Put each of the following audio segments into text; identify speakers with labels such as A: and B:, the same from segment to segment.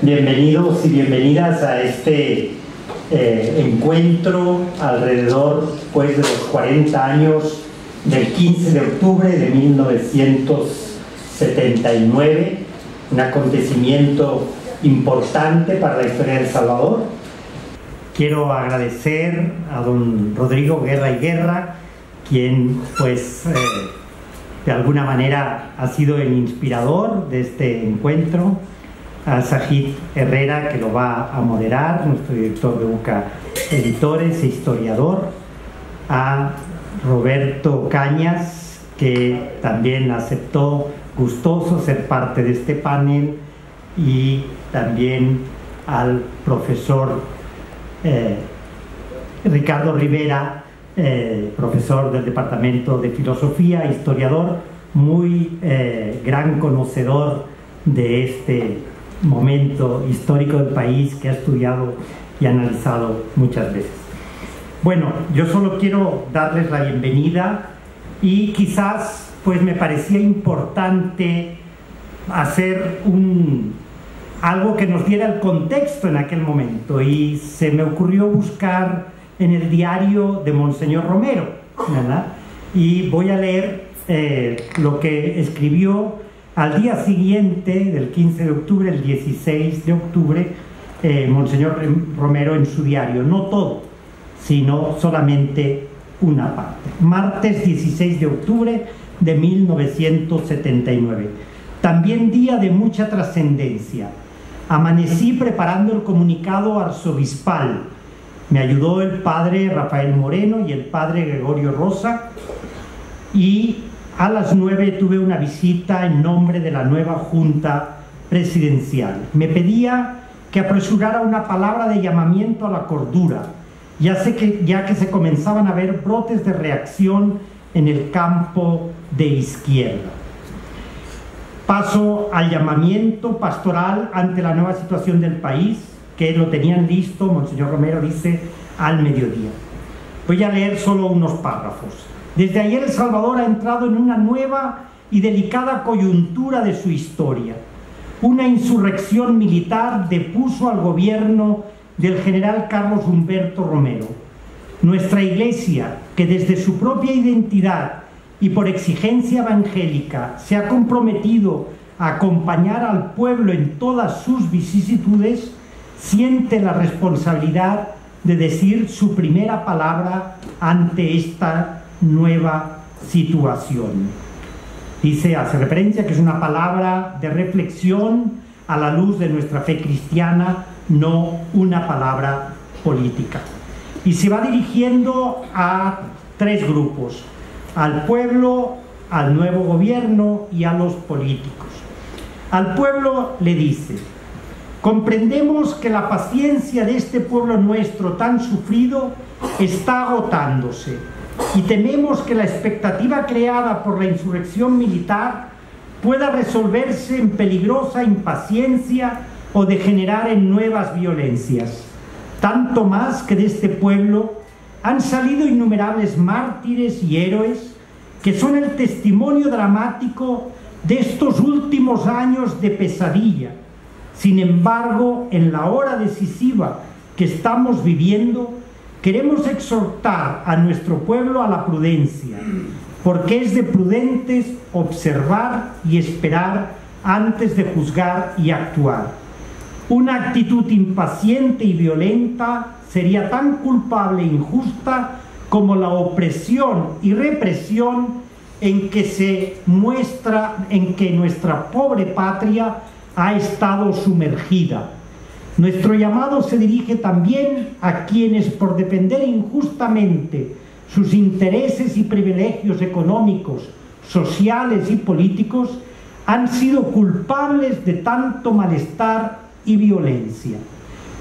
A: Bienvenidos y bienvenidas a este encuentro alrededor pues, de los 40 años del 15 de octubre de 1979, un acontecimiento importante para la historia de El Salvador. Quiero agradecer a don Rodrigo Guerra y Guerra, quien pues de alguna manera ha sido el inspirador de este encuentro, a Sajid Herrera, que lo va a moderar, nuestro director de UCA Editores e historiador, a Roberto Cañas, que también aceptó gustoso ser parte de este panel, y también al profesor Ricardo Rivera, profesor del Departamento de Filosofía, historiador, muy gran conocedor de este momento histórico del país, que ha estudiado y analizado muchas veces. Bueno, yo solo quiero darles la bienvenida y quizás pues me parecía importante hacer algo que nos diera el contexto en aquel momento, y se me ocurrió buscar en el diario de Monseñor Romero, ¿verdad? Y voy a leer lo que escribió al día siguiente del 15 de octubre, el 16 de octubre, Monseñor Romero en su diario. No todo, sino solamente una parte. Martes 16 de octubre de 1979. También día de mucha trascendencia. Amanecí preparando el comunicado arzobispal. Me ayudó el padre Rafael Moreno y el padre Gregorio Rosa, y a las 9 tuve una visita en nombre de la nueva Junta Presidencial. Me pedía que apresurara una palabra de llamamiento a la cordura, ya que se comenzaban a ver brotes de reacción en el campo de izquierda. Paso al llamamiento pastoral ante la nueva situación del país, que lo tenían listo, Monseñor Romero dice, al mediodía. Voy a leer solo unos párrafos. Desde ayer El Salvador ha entrado en una nueva y delicada coyuntura de su historia. Una insurrección militar depuso al gobierno del general Carlos Humberto Romero. Nuestra Iglesia, que desde su propia identidad y por exigencia evangélica se ha comprometido a acompañar al pueblo en todas sus vicisitudes, siente la responsabilidad de decir su primera palabra ante esta nueva situación. Dice, hace referencia que es una palabra de reflexión a la luz de nuestra fe cristiana, no una palabra política. Y se va dirigiendo a tres grupos: al pueblo, al nuevo gobierno y a los políticos. Al pueblo le dice: comprendemos que la paciencia de este pueblo nuestro tan sufrido está agotándose, y tememos que la expectativa creada por la insurrección militar pueda resolverse en peligrosa impaciencia o degenerar en nuevas violencias. Tanto más que de este pueblo han salido innumerables mártires y héroes que son el testimonio dramático de estos últimos años de pesadilla. Sin embargo, en la hora decisiva que estamos viviendo, queremos exhortar a nuestro pueblo a la prudencia, porque es de prudentes observar y esperar antes de juzgar y actuar. Una actitud impaciente y violenta sería tan culpable e injusta como la opresión y represión en que nuestra pobre patria ha estado sumergida. Nuestro llamado se dirige también a quienes, por defender injustamente sus intereses y privilegios económicos, sociales y políticos, han sido culpables de tanto malestar y violencia.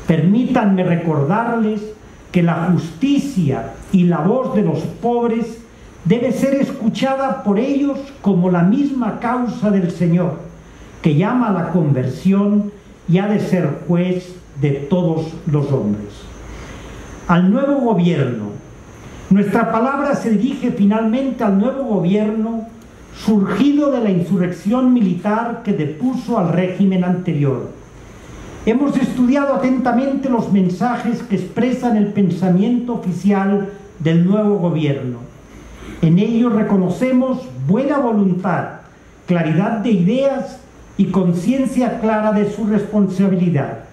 A: Permítanme recordarles que la justicia y la voz de los pobres debe ser escuchada por ellos como la misma causa del Señor, que llama a la conversión y ha de ser juez de todos los hombres. Al nuevo gobierno, nuestra palabra se dirige finalmente al nuevo gobierno surgido de la insurrección militar que depuso al régimen anterior. Hemos estudiado atentamente los mensajes que expresan el pensamiento oficial del nuevo gobierno. En ellos reconocemos buena voluntad, claridad de ideas y conciencia clara de su responsabilidad.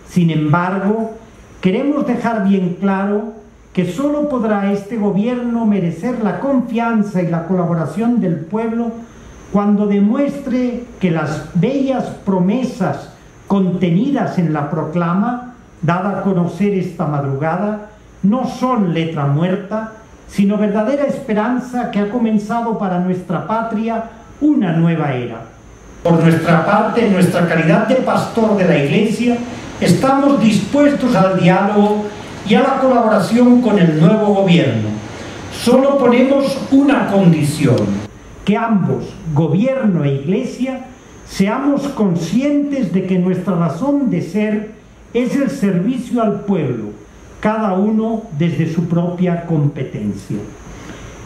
A: Sin embargo, queremos dejar bien claro que solo podrá este gobierno merecer la confianza y la colaboración del pueblo cuando demuestre que las bellas promesas contenidas en la proclama, dada a conocer esta madrugada, no son letra muerta, sino verdadera esperanza que ha comenzado para nuestra patria una nueva era. Por nuestra parte, en nuestra calidad de pastor de la Iglesia, estamos dispuestos al diálogo y a la colaboración con el nuevo gobierno. Solo ponemos una condición: que ambos, gobierno e Iglesia, seamos conscientes de que nuestra razón de ser es el servicio al pueblo, cada uno desde su propia competencia.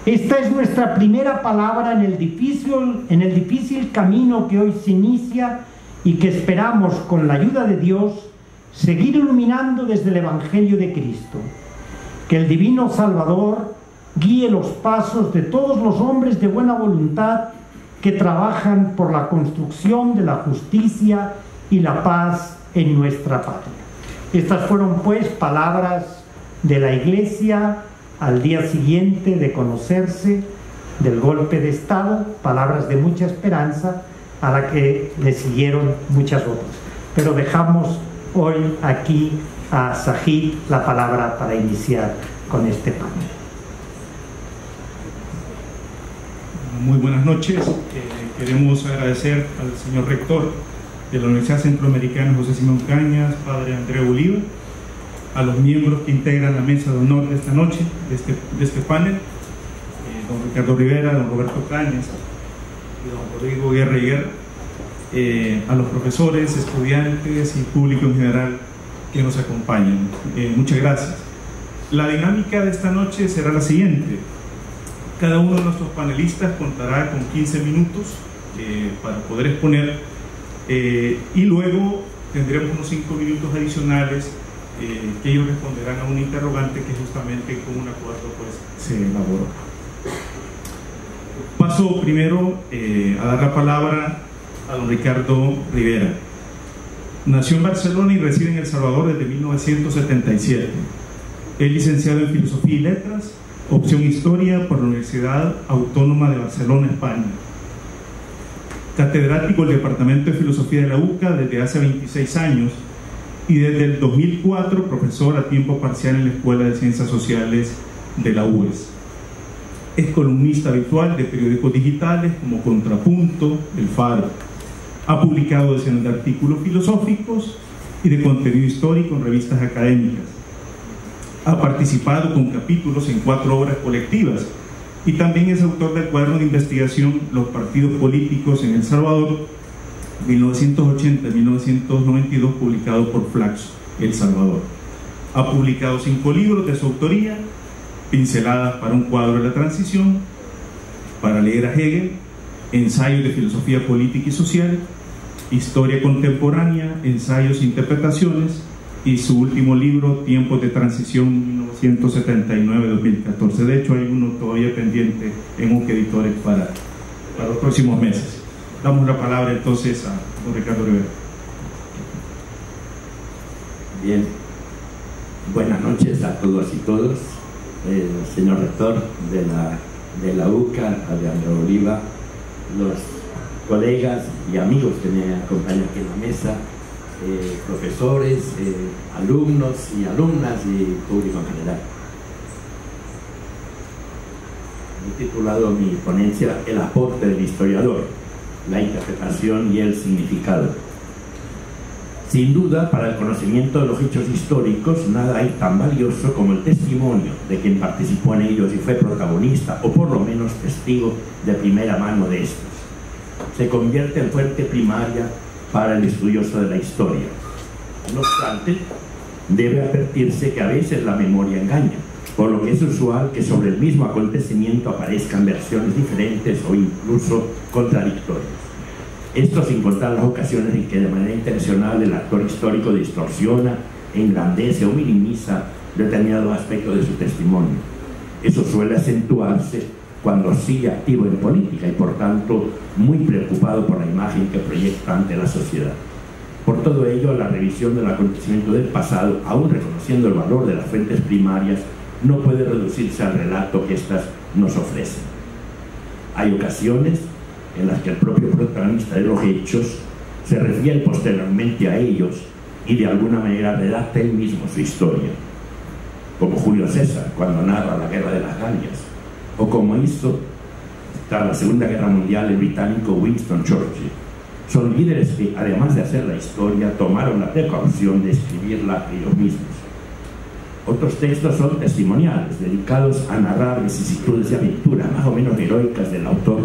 A: Esta es nuestra primera palabra en el difícil camino que hoy se inicia y que esperamos, con la ayuda de Dios, seguir iluminando desde el Evangelio de Cristo. Que el Divino Salvador guíe los pasos de todos los hombres de buena voluntad que trabajan por la construcción de la justicia y la paz en nuestra patria. Estas fueron pues palabras de la Iglesia al día siguiente de conocerse del golpe de Estado, palabras de mucha esperanza a la que le siguieron muchas otras. Pero dejamos hoy aquí a Sajid la palabra para iniciar con este panel.
B: Muy buenas noches. Queremos agradecer al señor rector de la Universidad Centroamericana, José Simón Cañas, padre Andrés Oliva, a los miembros que integran la mesa de honor de esta noche, de este panel, don Ricardo Rivera, don Roberto Cañas y don Rodrigo Guerra y Guerra, a los profesores, estudiantes y público en general que nos acompañan. Muchas gracias. La dinámica de esta noche será la siguiente. Cada uno de nuestros panelistas contará con 15 minutos para poder exponer y luego tendremos unos 5 minutos adicionales que ellos responderán a un interrogante que justamente con un acuerdo pues se elaboró. Paso primero a dar la palabra a don Ricardo Rivera. Nació en Barcelona y reside en El Salvador desde 1977. Es licenciado en Filosofía y Letras, opción Historia por la Universidad Autónoma de Barcelona, España. Catedrático del Departamento de Filosofía de la UCA desde hace 26 años y desde el 2004 profesor a tiempo parcial en la Escuela de Ciencias Sociales de la UES. Es columnista habitual de periódicos digitales como Contrapunto, El Faro. Ha publicado decenas de artículos filosóficos y de contenido histórico en revistas académicas. Ha participado con capítulos en 4 obras colectivas y también es autor del cuaderno de investigación Los partidos políticos en El Salvador, 1980-1992, publicado por Flaxo, El Salvador. Ha publicado 5 libros de su autoría: Pinceladas para un cuadro de la transición, Para leer a Hegel, Ensayos de filosofía política y social, Historia contemporánea, Ensayos e interpretaciones, y su último libro, Tiempos de transición, 1979-2014. De hecho hay uno todavía pendiente en UCA Editores para los próximos meses. Damos la palabra entonces a don Ricardo Rivera.
C: Bien, buenas noches a todos y todos. Señor rector de la UCA, a Andrés Oliva, los colegas y amigos que me acompañan aquí en la mesa, profesores, alumnos y alumnas y público en general. He titulado mi ponencia El aporte del historiador, la interpretación y el significado. Sin duda, para el conocimiento de los hechos históricos, nada hay tan valioso como el testimonio de quien participó en ellos y fue protagonista, o por lo menos testigo de primera mano de estos. Se convierte en fuente primaria para el estudioso de la historia. No obstante, debe advertirse que a veces la memoria engaña, por lo que es usual que sobre el mismo acontecimiento aparezcan versiones diferentes o incluso contradictorias. Esto sin contar las ocasiones en que de manera intencional el actor histórico distorsiona, engrandece o minimiza determinado aspecto de su testimonio. Eso suele acentuarse cuando sigue activo en política y por tanto muy preocupado por la imagen que proyecta ante la sociedad. Por todo ello, la revisión del acontecimiento del pasado, aún reconociendo el valor de las fuentes primarias, no puede reducirse al relato que éstas nos ofrecen. Hay ocasiones en las que el propio protagonista de los hechos se refiere posteriormente a ellos y de alguna manera redacta él mismo su historia, como Julio César cuando narra la Guerra de las Galias, o como hizo tras la Segunda Guerra Mundial el británico Winston Churchill. Son líderes que, además de hacer la historia, tomaron la precaución de escribirla ellos mismos. Otros textos son testimoniales, dedicados a narrar vicisitudes de aventura más o menos heroicas del autor,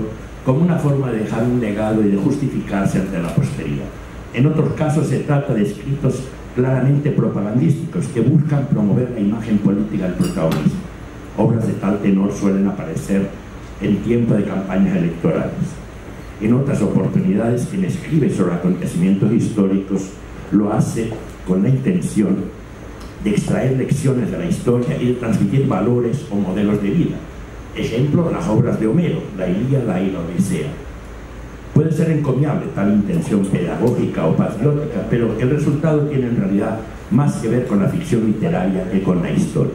C: como una forma de dejar un legado y de justificarse ante la posteridad. En otros casos se trata de escritos claramente propagandísticos que buscan promover la imagen política del protagonista. Obras de tal tenor suelen aparecer en tiempo de campañas electorales. En otras oportunidades, quien escribe sobre acontecimientos históricos lo hace con la intención de extraer lecciones de la historia y de transmitir valores o modelos de vida. Ejemplo, las obras de Homero, la Ilíada y la Odisea. Puede ser encomiable tal intención pedagógica o patriótica, pero el resultado tiene en realidad más que ver con la ficción literaria que con la historia.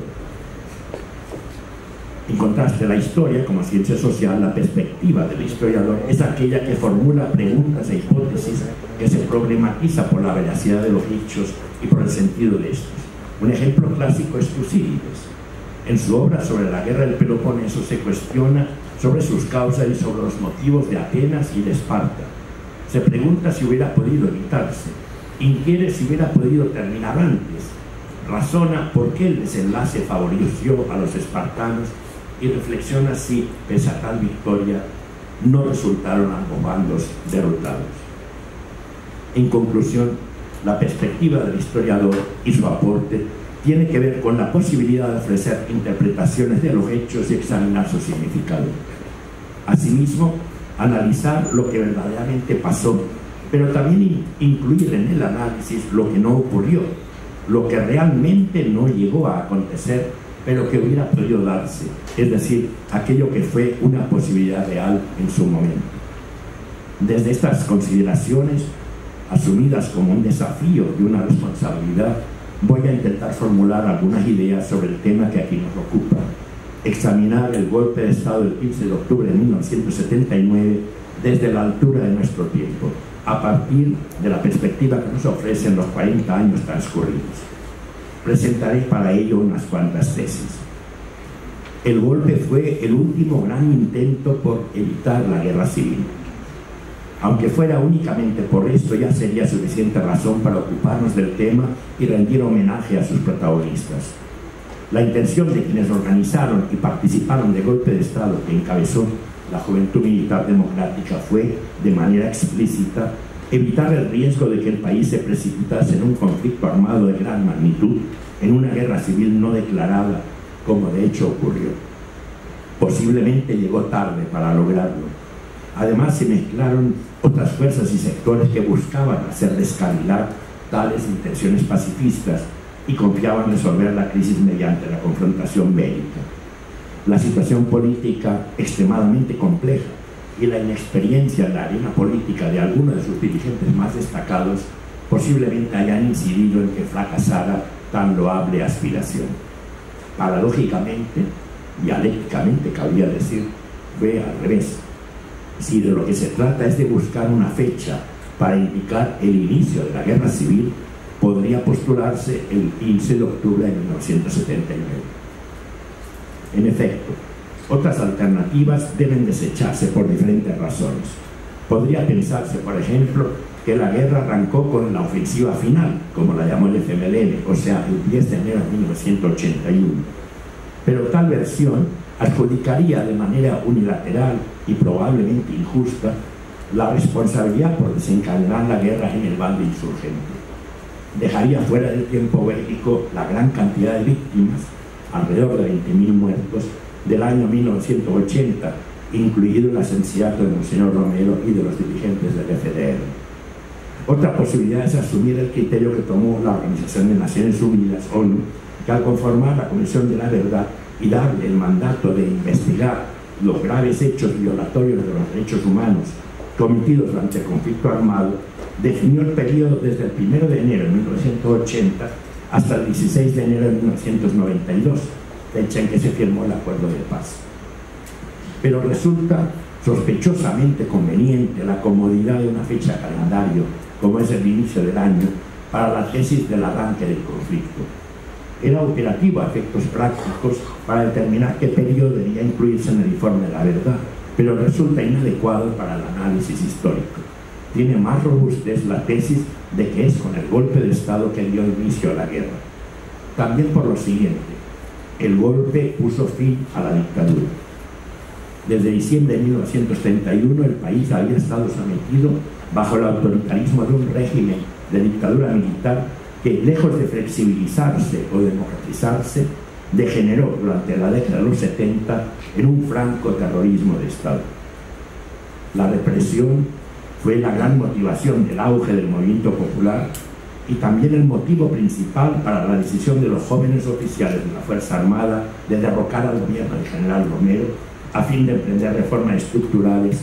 C: En contraste, la historia, como ciencia social, la perspectiva del historiador es aquella que formula preguntas e hipótesis, que se problematiza por la veracidad de los hechos y por el sentido de estos. Un ejemplo clásico es Tucídides. En su obra sobre la guerra del Peloponeso se cuestiona sobre sus causas y sobre los motivos de Atenas y de Esparta. Se pregunta si hubiera podido evitarse, inquiere si hubiera podido terminar antes, razona por qué el desenlace favoreció a los espartanos y reflexiona si, pese a tal victoria, no resultaron ambos bandos derrotados. En conclusión, la perspectiva del historiador y su aporte tiene que ver con la posibilidad de ofrecer interpretaciones de los hechos y examinar su significado. Asimismo, analizar lo que verdaderamente pasó, pero también incluir en el análisis lo que no ocurrió, lo que realmente no llegó a acontecer, pero que hubiera podido darse, es decir, aquello que fue una posibilidad real en su momento. Desde estas consideraciones, asumidas como un desafío y una responsabilidad, voy a intentar formular algunas ideas sobre el tema que aquí nos ocupa. Examinar el golpe de Estado del 15 de octubre de 1979 desde la altura de nuestro tiempo, a partir de la perspectiva que nos ofrecen los 40 años transcurridos. Presentaré para ello unas cuantas tesis. El golpe fue el último gran intento por evitar la guerra civil. Aunque fuera únicamente por esto, ya sería suficiente razón para ocuparnos del tema y rendir homenaje a sus protagonistas. La intención de quienes organizaron y participaron del golpe de Estado que encabezó la Juventud Militar Democrática fue, de manera explícita, evitar el riesgo de que el país se precipitase en un conflicto armado de gran magnitud, en una guerra civil no declarada, como de hecho ocurrió. Posiblemente llegó tarde para lograrlo. Además, se mezclaron otras fuerzas y sectores que buscaban hacer descarrilar tales intenciones pacifistas y confiaban resolver la crisis mediante la confrontación bélica. La situación política extremadamente compleja y la inexperiencia en la arena política de algunos de sus dirigentes más destacados posiblemente hayan incidido en que fracasara tan loable aspiración. Paradójicamente, dialécticamente cabría decir, fue al revés. Si de lo que se trata es de buscar una fecha para indicar el inicio de la guerra civil, podría postularse el 15 de octubre de 1979. En efecto, otras alternativas deben desecharse por diferentes razones. Podría pensarse, por ejemplo, que la guerra arrancó con la ofensiva final, como la llamó el FMLN, o sea, el 10 de enero de 1981. Pero tal versión adjudicaría de manera unilateral y probablemente injusta la responsabilidad por desencadenar la guerra en el bando insurgente. Dejaría fuera del tiempo bélico la gran cantidad de víctimas, alrededor de 20.000 muertos, del año 1980, incluido el asesinato de Monseñor Romero y de los dirigentes del FDR. Otra posibilidad es asumir el criterio que tomó la Organización de Naciones Unidas, ONU, que al conformar la Comisión de la Verdad y darle el mandato de investigar los graves hechos violatorios de los derechos humanos cometidos durante el conflicto armado, definió el periodo desde el 1 de enero de 1980 hasta el 16 de enero de 1992, fecha en que se firmó el acuerdo de paz. Pero resulta sospechosamente conveniente la comodidad de una fecha calendario, como es el inicio del año, para la tesis del arranque del conflicto. Era operativo a efectos prácticos para determinar qué periodo debía incluirse en el informe de la verdad, pero resulta inadecuado para el análisis histórico. Tiene más robustez la tesis de que es con el golpe de Estado que dio inicio a la guerra. También por lo siguiente: el golpe puso fin a la dictadura. Desde diciembre de 1931 el país había estado sometido bajo el autoritarismo de un régimen de dictadura militar que, lejos de flexibilizarse o democratizarse, degeneró durante la década de los 70 en un franco terrorismo de Estado. La represión fue la gran motivación del auge del movimiento popular y también el motivo principal para la decisión de los jóvenes oficiales de la Fuerza Armada de derrocar al gobierno del general Romero a fin de emprender reformas estructurales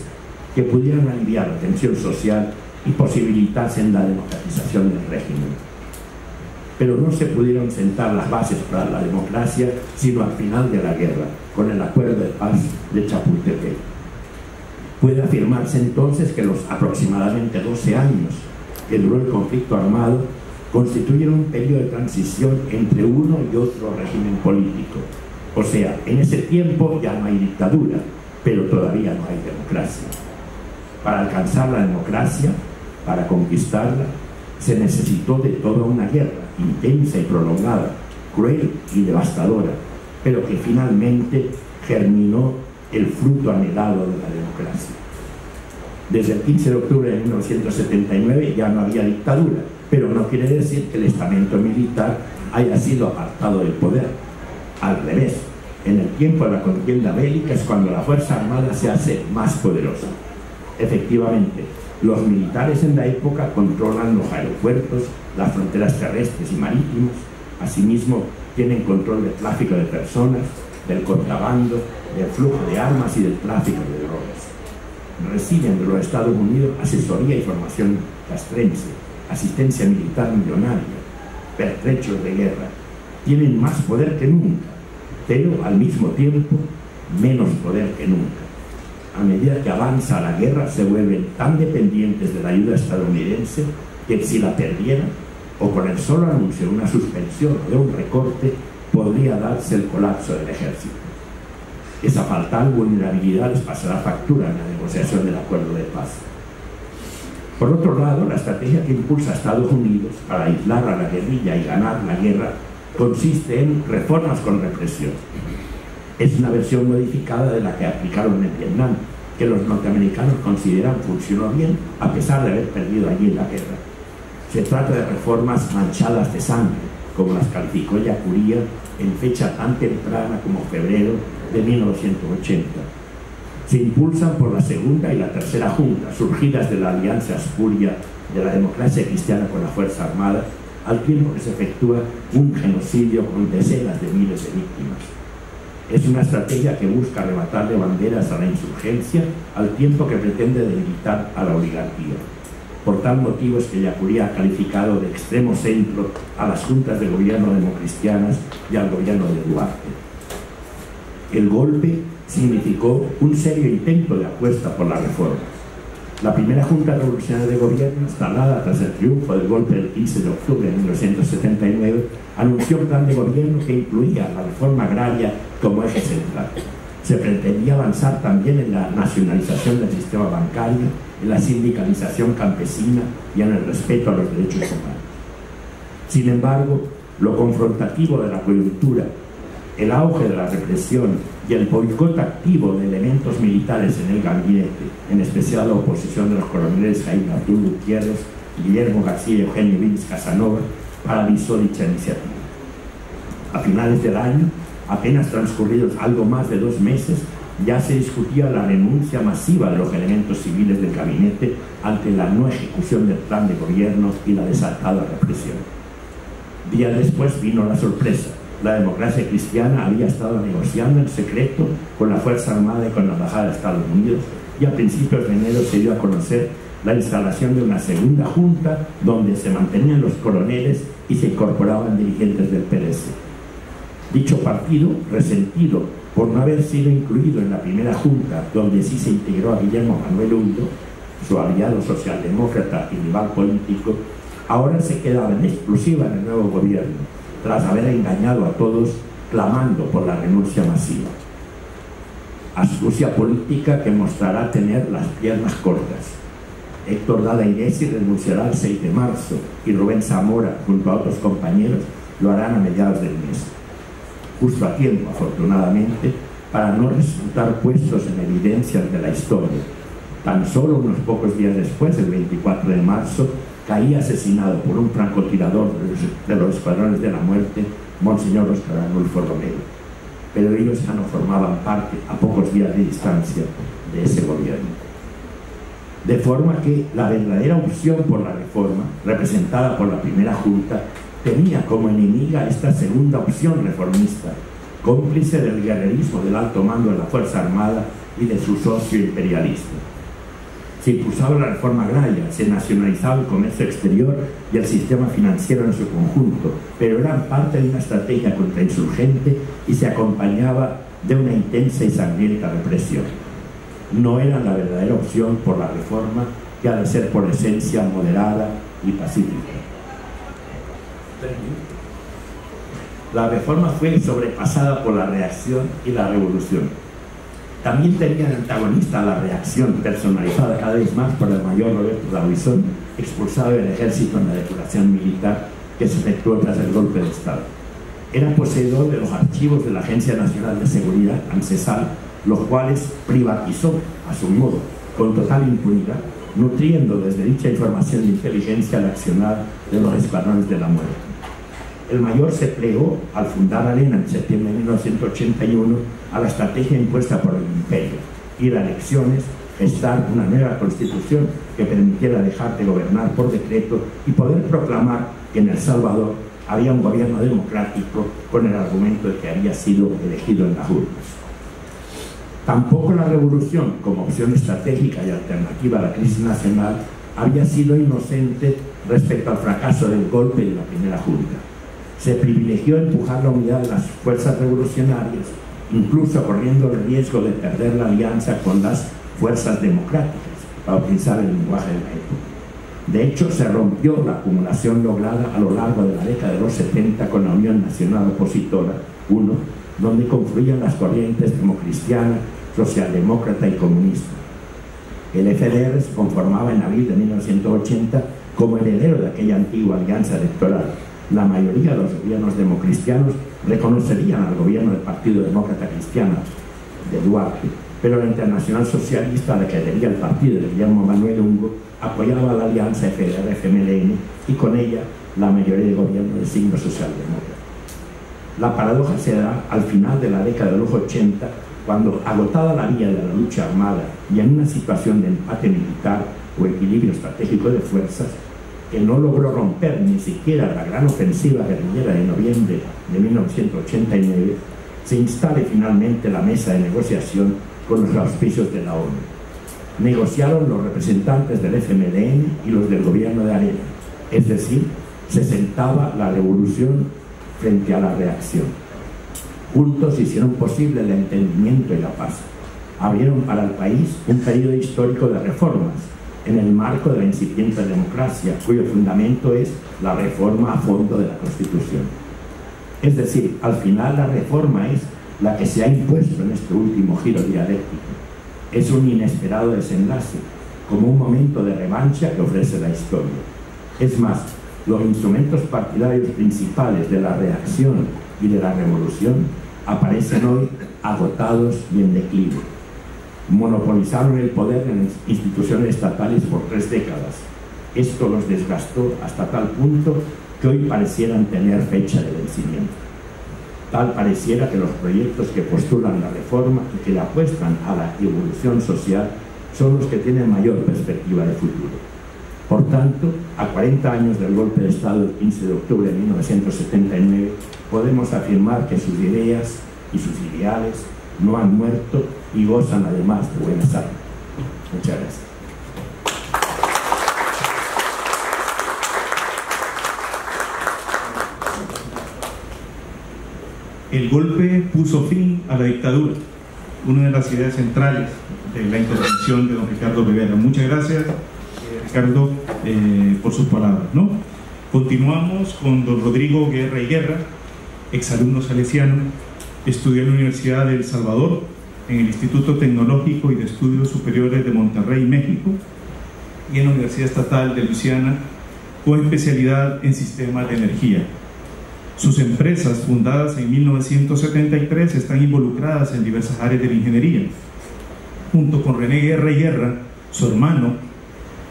C: que pudieran aliviar la tensión social y posibilitasen la democratización del régimen. Pero no se pudieron sentar las bases para la democracia sino al final de la guerra, con el acuerdo de paz de Chapultepec. Puede afirmarse entonces que los aproximadamente 12 años que duró el conflicto armado constituyeron un periodo de transición entre uno y otro régimen político. O sea, en ese tiempo ya no hay dictadura, pero todavía no hay democracia. Para alcanzar la democracia, para conquistarla, se necesitó de toda una guerra intensa y prolongada, cruel y devastadora, pero que finalmente germinó el fruto anhelado de la democracia. Desde el 15 de octubre de 1979 ya no había dictadura, pero no quiere decir que el estamento militar haya sido apartado del poder. Al revés, en el tiempo de la contienda bélica es cuando la Fuerza Armada se hace más poderosa. Efectivamente, los militares en la época controlan los aeropuertos, las fronteras terrestres y marítimas. Asimismo, tienen control del tráfico de personas, del contrabando, del flujo de armas y del tráfico de drogas. Reciben de los Estados Unidos asesoría y formación castrense, asistencia militar millonaria, pertrechos de guerra. Tienen más poder que nunca, pero al mismo tiempo menos poder que nunca. A medida que avanza la guerra se vuelven tan dependientes de la ayuda estadounidense que si la perdieran, o con el solo anuncio de una suspensión o de un recorte, podría darse el colapso del ejército. Esa fatal vulnerabilidad les pasará factura en la negociación del acuerdo de paz. Por otro lado, la estrategia que impulsa a Estados Unidos para aislar a la guerrilla y ganar la guerra consiste en reformas con represión. Es una versión modificada de la que aplicaron en Vietnam, que los norteamericanos consideran funcionó bien a pesar de haber perdido allí la guerra. Se trata de reformas manchadas de sangre, como las calificó Ellacuría en fecha tan temprana como febrero de 1980. Se impulsan por la segunda y la tercera junta, surgidas de la alianza espuria de la democracia cristiana con la Fuerza Armada, al tiempo que se efectúa un genocidio con decenas de miles de víctimas. Es una estrategia que busca arrebatarle banderas a la insurgencia, al tiempo que pretende debilitar a la oligarquía. Por tal motivo es que Ellacuría ha calificado de extremo centro a las juntas de gobierno democristianas y al gobierno de Duarte. El golpe significó un serio intento de apuesta por la reforma. La primera Junta Revolucionaria de Gobierno, instalada tras el triunfo del golpe del 15 de octubre de 1979, anunció un plan de gobierno que incluía la reforma agraria como eje central. Se pretendía avanzar también en la nacionalización del sistema bancario, en la sindicalización campesina y en el respeto a los derechos humanos. Sin embargo, lo confrontativo de la coyuntura, el auge de la represión y el boicot activo de elementos militares en el gabinete, en especial la oposición de los coroneles Jaime Arturo Gutiérrez, Guillermo García y Eugenio Vélez Casanova, paralizó dicha iniciativa. A finales del año, apenas transcurridos algo más de 2 meses, ya se discutía la renuncia masiva de los elementos civiles del gabinete ante la no ejecución del plan de gobierno y la desatada represión. Días después vino la sorpresa. La democracia cristiana había estado negociando en secreto con la Fuerza Armada y con la Embajada de Estados Unidos, y a principios de enero se dio a conocer la instalación de una segunda junta donde se mantenían los coroneles y se incorporaban dirigentes del PDC. Dicho partido, resentido por no haber sido incluido en la primera junta, donde sí se integró a Guillermo Manuel Hundo, su aliado socialdemócrata y rival político, ahora se quedaba en exclusiva en el nuevo gobierno, tras haber engañado a todos clamando por la renuncia masiva. Astucia política que mostrará tener las piernas cortas. Héctor Dadairesi renunciará el 6 de marzo y Rubén Zamora, junto a otros compañeros, lo harán a mediados del mes. Justo a tiempo, afortunadamente, para no resultar puestos en evidencia de la historia. Tan solo unos pocos días después, el 24 de marzo, caía asesinado por un francotirador de los Escuadrones de la Muerte, Monseñor Óscar Arnulfo Romero. Pero ellos ya no formaban parte, a pocos días de distancia, de ese gobierno. De forma que la verdadera opción por la reforma, representada por la primera junta, tenía como enemiga esta segunda opción reformista, cómplice del guerrerismo del alto mando de la Fuerza Armada y de su socio imperialista. Se impulsaba la reforma agraria, se nacionalizaba el comercio exterior y el sistema financiero en su conjunto, pero eran parte de una estrategia contrainsurgente y se acompañaba de una intensa y sangrienta represión. No era la verdadera opción por la reforma, que ha de ser por esencia moderada y pacífica. La reforma fue sobrepasada por la reacción y la revolución. También tenía de antagonista la reacción, personalizada cada vez más por el mayor Roberto D'Aubuisson, expulsado del ejército en la depuración militar que se efectuó tras el golpe de Estado. Era poseedor de los archivos de la Agencia Nacional de Seguridad, ANSESAL, los cuales privatizó a su modo, con total impunidad, nutriendo desde dicha información de inteligencia el accionar de los Escuadrones de la Muerte. El mayor se plegó al fundar Arena en septiembre de 1981 a la estrategia impuesta por el imperio: ir a elecciones, gestar una nueva constitución que permitiera dejar de gobernar por decreto y poder proclamar que en El Salvador había un gobierno democrático, con el argumento de que había sido elegido en las urnas. Tampoco la revolución, como opción estratégica y alternativa a la crisis nacional, había sido inocente respecto al fracaso del golpe de la primera junta. Se privilegió empujar la unidad de las fuerzas revolucionarias, incluso corriendo el riesgo de perder la alianza con las fuerzas democráticas, para utilizar el lenguaje de la época. De hecho, se rompió la acumulación lograda a lo largo de la década de los 70 con la Unión Nacional Opositora, UNO, donde confluían las corrientes democristiana, socialdemócrata y comunista. El FDR se conformaba en abril de 1980 como heredero de aquella antigua alianza electoral. La mayoría de los gobiernos democristianos reconocerían al gobierno del Partido Demócrata Cristiano de Duarte, pero la Internacional Socialista, a la que adhería el partido de Guillermo Manuel Hundo, apoyaba la alianza FDR-FMLN y con ella la mayoría de gobiernos de signo socialdemócrata. La paradoja se da al final de la década de los 80, cuando, agotada la vía de la lucha armada y en una situación de empate militar o equilibrio estratégico de fuerzas, que no logró romper ni siquiera la gran ofensiva guerrillera de noviembre de 1989, se instale finalmente la mesa de negociación con los auspicios de la ONU. Negociaron los representantes del FMLN y los del gobierno de Arena, es decir, se sentaba la revolución frente a la reacción. Juntos hicieron posible el entendimiento y la paz. Abrieron para el país un periodo histórico de reformas, en el marco de la incipiente democracia, cuyo fundamento es la reforma a fondo de la Constitución. Es decir, al final la reforma es la que se ha impuesto en este último giro dialéctico. Es un inesperado desenlace, como un momento de revancha que ofrece la historia. Es más, los instrumentos partidarios principales de la reacción y de la revolución aparecen hoy agotados y en declive. Monopolizaron el poder en las instituciones estatales por 3 décadas. Esto los desgastó hasta tal punto que hoy parecieran tener fecha de vencimiento. Tal pareciera que los proyectos que postulan la reforma y que le apuestan a la evolución social son los que tienen mayor perspectiva de futuro. Por tanto, a 40 años del golpe de Estado del 15 de octubre de 1979, podemos afirmar que sus ideas y sus ideales no han muerto y gozan además de buena salud. Muchas gracias.
B: El golpe puso fin a la dictadura, una de las ideas centrales de la intervención de don Ricardo Rivera. Muchas gracias, Ricardo, por sus palabras, ¿no? Continuamos con don Rodrigo Guerra y Guerra, exalumno salesiano, estudió en la Universidad de El Salvador, en el Instituto Tecnológico y de Estudios Superiores de Monterrey, México, y en la Universidad Estatal de Luisiana, con especialidad en sistemas de energía. Sus empresas, fundadas en 1973, están involucradas en diversas áreas de la ingeniería. Junto con René Guerra y Guerra, su hermano,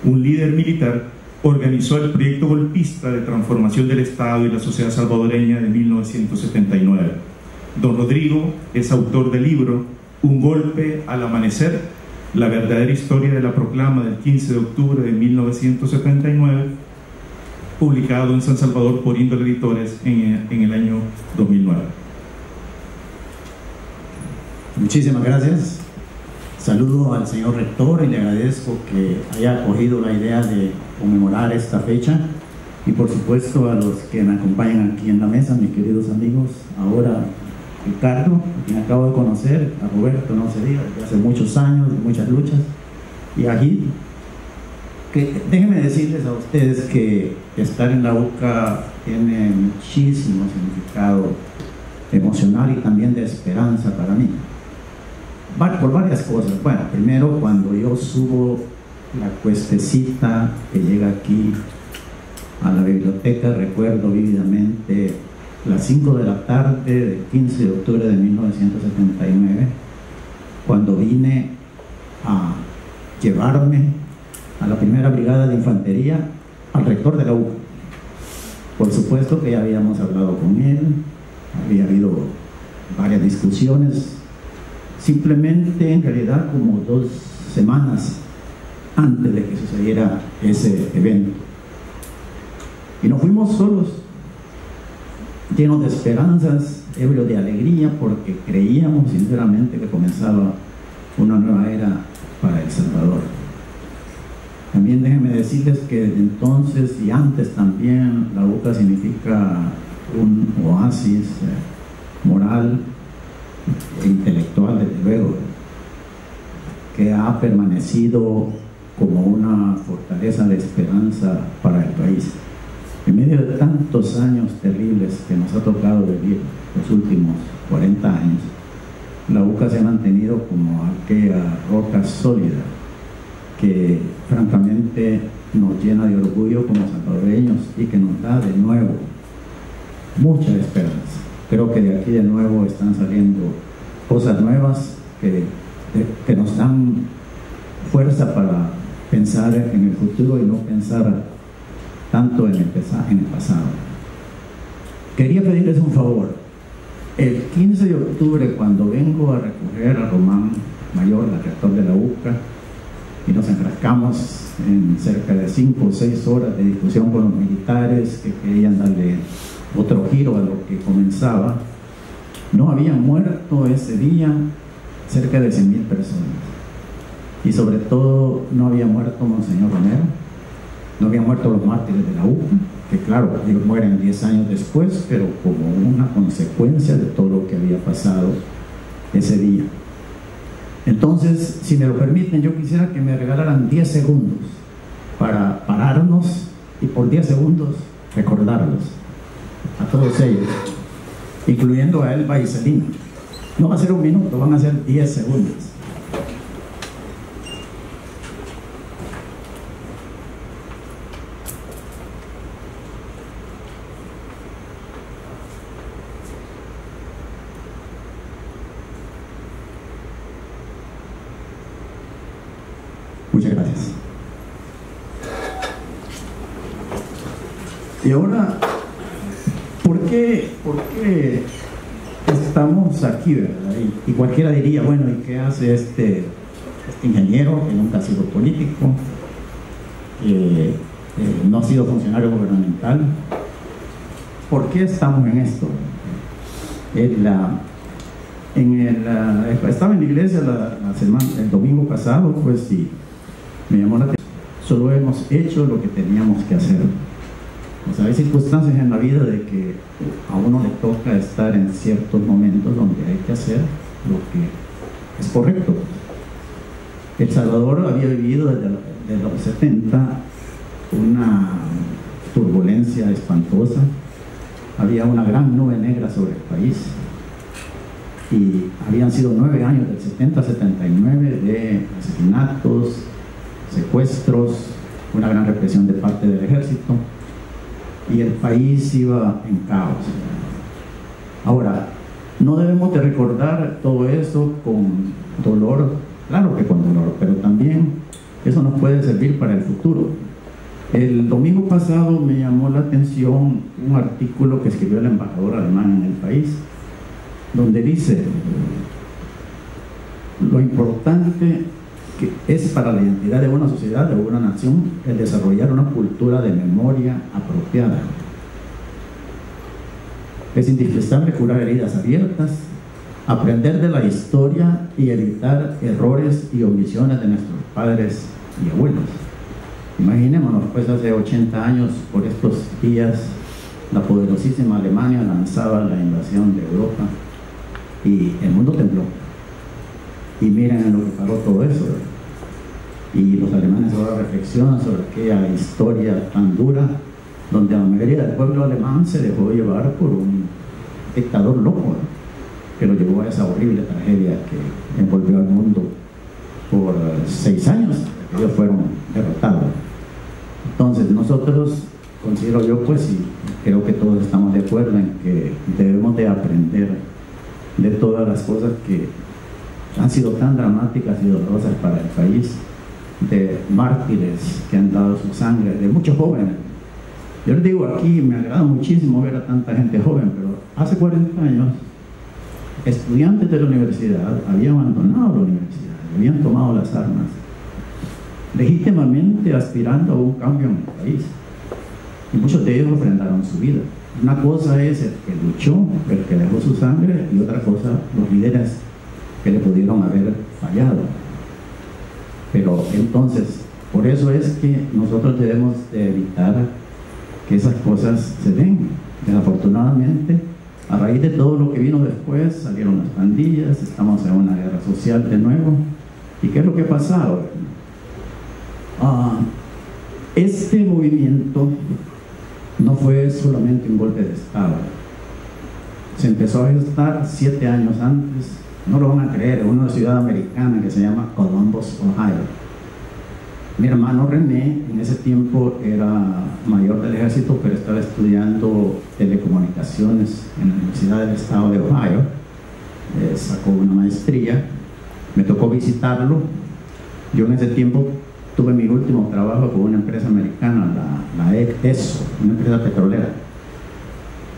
B: un líder militar, organizó el proyecto golpista de transformación del Estado y la sociedad salvadoreña de 1979. Don Rodrigo es autor del libro Un golpe al amanecer, la verdadera historia de la proclama del 15 de octubre de 1979, publicado en San Salvador por Índole Editores en el año 2009.
D: Muchísimas gracias. Saludo al señor rector y le agradezco que haya acogido la idea de conmemorar esta fecha, y por supuesto a los que me acompañan aquí en la mesa, mis queridos amigos. Ahora Ricardo, a quien acabo de conocer, a Roberto, no se diga, de hace muchos años, de muchas luchas, y a Gil, que déjenme decirles a ustedes que estar en la UCA tiene muchísimo significado emocional y también de esperanza para mí, por varias cosas. Bueno, primero, cuando yo subo la cuestecita que llega aquí a la biblioteca, recuerdo vívidamente las 5 de la tarde del 15 de octubre de 1979, cuando vine a llevarme a la primera brigada de infantería al rector de la UCA. Por supuesto que ya habíamos hablado con él, había habido varias discusiones, simplemente en realidad como 2 semanas antes de que sucediera ese evento. Y nos fuimos solos, llenos de esperanzas, ebrios de alegría, porque creíamos sinceramente que comenzaba una nueva era para El Salvador. También déjenme decirles que desde entonces y antes también la UCA significa un oasis moral e intelectual, desde luego, que ha permanecido como una fortaleza de esperanza para el país. En medio de tantos años terribles que nos ha tocado vivir los últimos 40 años, la UCA se ha mantenido como aquella roca sólida que francamente nos llena de orgullo como salvadoreños y que nos da de nuevo mucha esperanza. Creo que de aquí de nuevo están saliendo cosas nuevas que nos dan fuerza para pensar en el futuro y no pensar tanto en el pasado. Quería pedirles un favor. El 15 de octubre, cuando vengo a recoger a Román Mayor, el rector de la UCA, y nos enfrascamos en cerca de 5 o 6 horas de discusión con los militares que querían darle otro giro a lo que comenzaba, no habían muerto ese día cerca de 100,000 personas, y sobre todo no había muerto Monseñor Romero, no habían muerto los mártires de la UCA, que claro, ellos mueren 10 años después, pero como una consecuencia de todo lo que había pasado ese día. Entonces, si me lo permiten, yo quisiera que me regalaran 10 segundos para pararnos y por 10 segundos recordarlos a todos ellos, incluyendo a Elba y Celina. No va a ser 1 minuto, van a ser 10 segundos. Muchas gracias. Y ahora, ¿por qué estamos aquí, ¿verdad? Y cualquiera diría, bueno, ¿y qué hace este ingeniero que nunca ha sido político, no ha sido funcionario gubernamental? ¿Por qué estamos en esto? Estaba en la iglesia el domingo pasado, pues, y me llamó la atención. Solo hemos hecho lo que teníamos que hacer. O sea, hay circunstancias en la vida de que a uno le toca estar en ciertos momentos donde hay que hacer lo que es correcto. El Salvador había vivido desde los 70 una turbulencia espantosa. Había una gran nube negra sobre el país y habían sido 9 años, del 70 a 79, de asesinatos, secuestros, una gran represión de parte del ejército, y el país iba en caos. Ahora, no debemos de recordar todo eso con dolor, claro que con dolor, pero también eso nos puede servir para el futuro. El domingo pasado me llamó la atención un artículo que escribió el embajador alemán en el país, donde dice: lo importante que es para la identidad de una sociedad, de una nación, el desarrollar una cultura de memoria apropiada. Es indispensable curar heridas abiertas, aprender de la historia y evitar errores y omisiones de nuestros padres y abuelos. Imaginémonos, pues hace 80 años, por estos días, la poderosísima Alemania lanzaba la invasión de Europa y el mundo tembló. Y miren en lo que paró todo eso, ¿verdad? Y los alemanes ahora reflexionan sobre aquella historia tan dura, donde la mayoría del pueblo alemán se dejó llevar por un dictador loco, ¿verdad?, que lo llevó a esa horrible tragedia que envolvió al mundo por 6 años, que ellos fueron derrotados. Entonces nosotros, considero yo, pues, y creo que todos estamos de acuerdo en que debemos de aprender de todas las cosas que han sido tan dramáticas y dolorosas para el país, de mártires que han dado su sangre, de muchos jóvenes. Yo les digo, aquí me agrada muchísimo ver a tanta gente joven, pero hace 40 años estudiantes de la universidad habían abandonado la universidad, habían tomado las armas, legítimamente aspirando a un cambio en el país, y muchos de ellos ofrendaron su vida. Una cosa es el que luchó, el que dejó su sangre, y otra cosa los líderes que le pudieron haber fallado. Pero entonces, por eso es que nosotros debemos de evitar que esas cosas se den. Desafortunadamente, a raíz de todo lo que vino después, salieron las pandillas, estamos en una guerra social de nuevo. ¿Y qué es lo que ha pasado? Este movimiento no fue solamente un golpe de Estado. Se empezó a gestar 7 años antes. No lo van a creer, en una ciudad americana que se llama Columbus, Ohio. Mi hermano René en ese tiempo era mayor del ejército, pero estaba estudiando telecomunicaciones en la Universidad del Estado de Ohio. Sacó una maestría, me tocó visitarlo. Yo en ese tiempo tuve mi último trabajo con una empresa americana, la ESO, una empresa petrolera.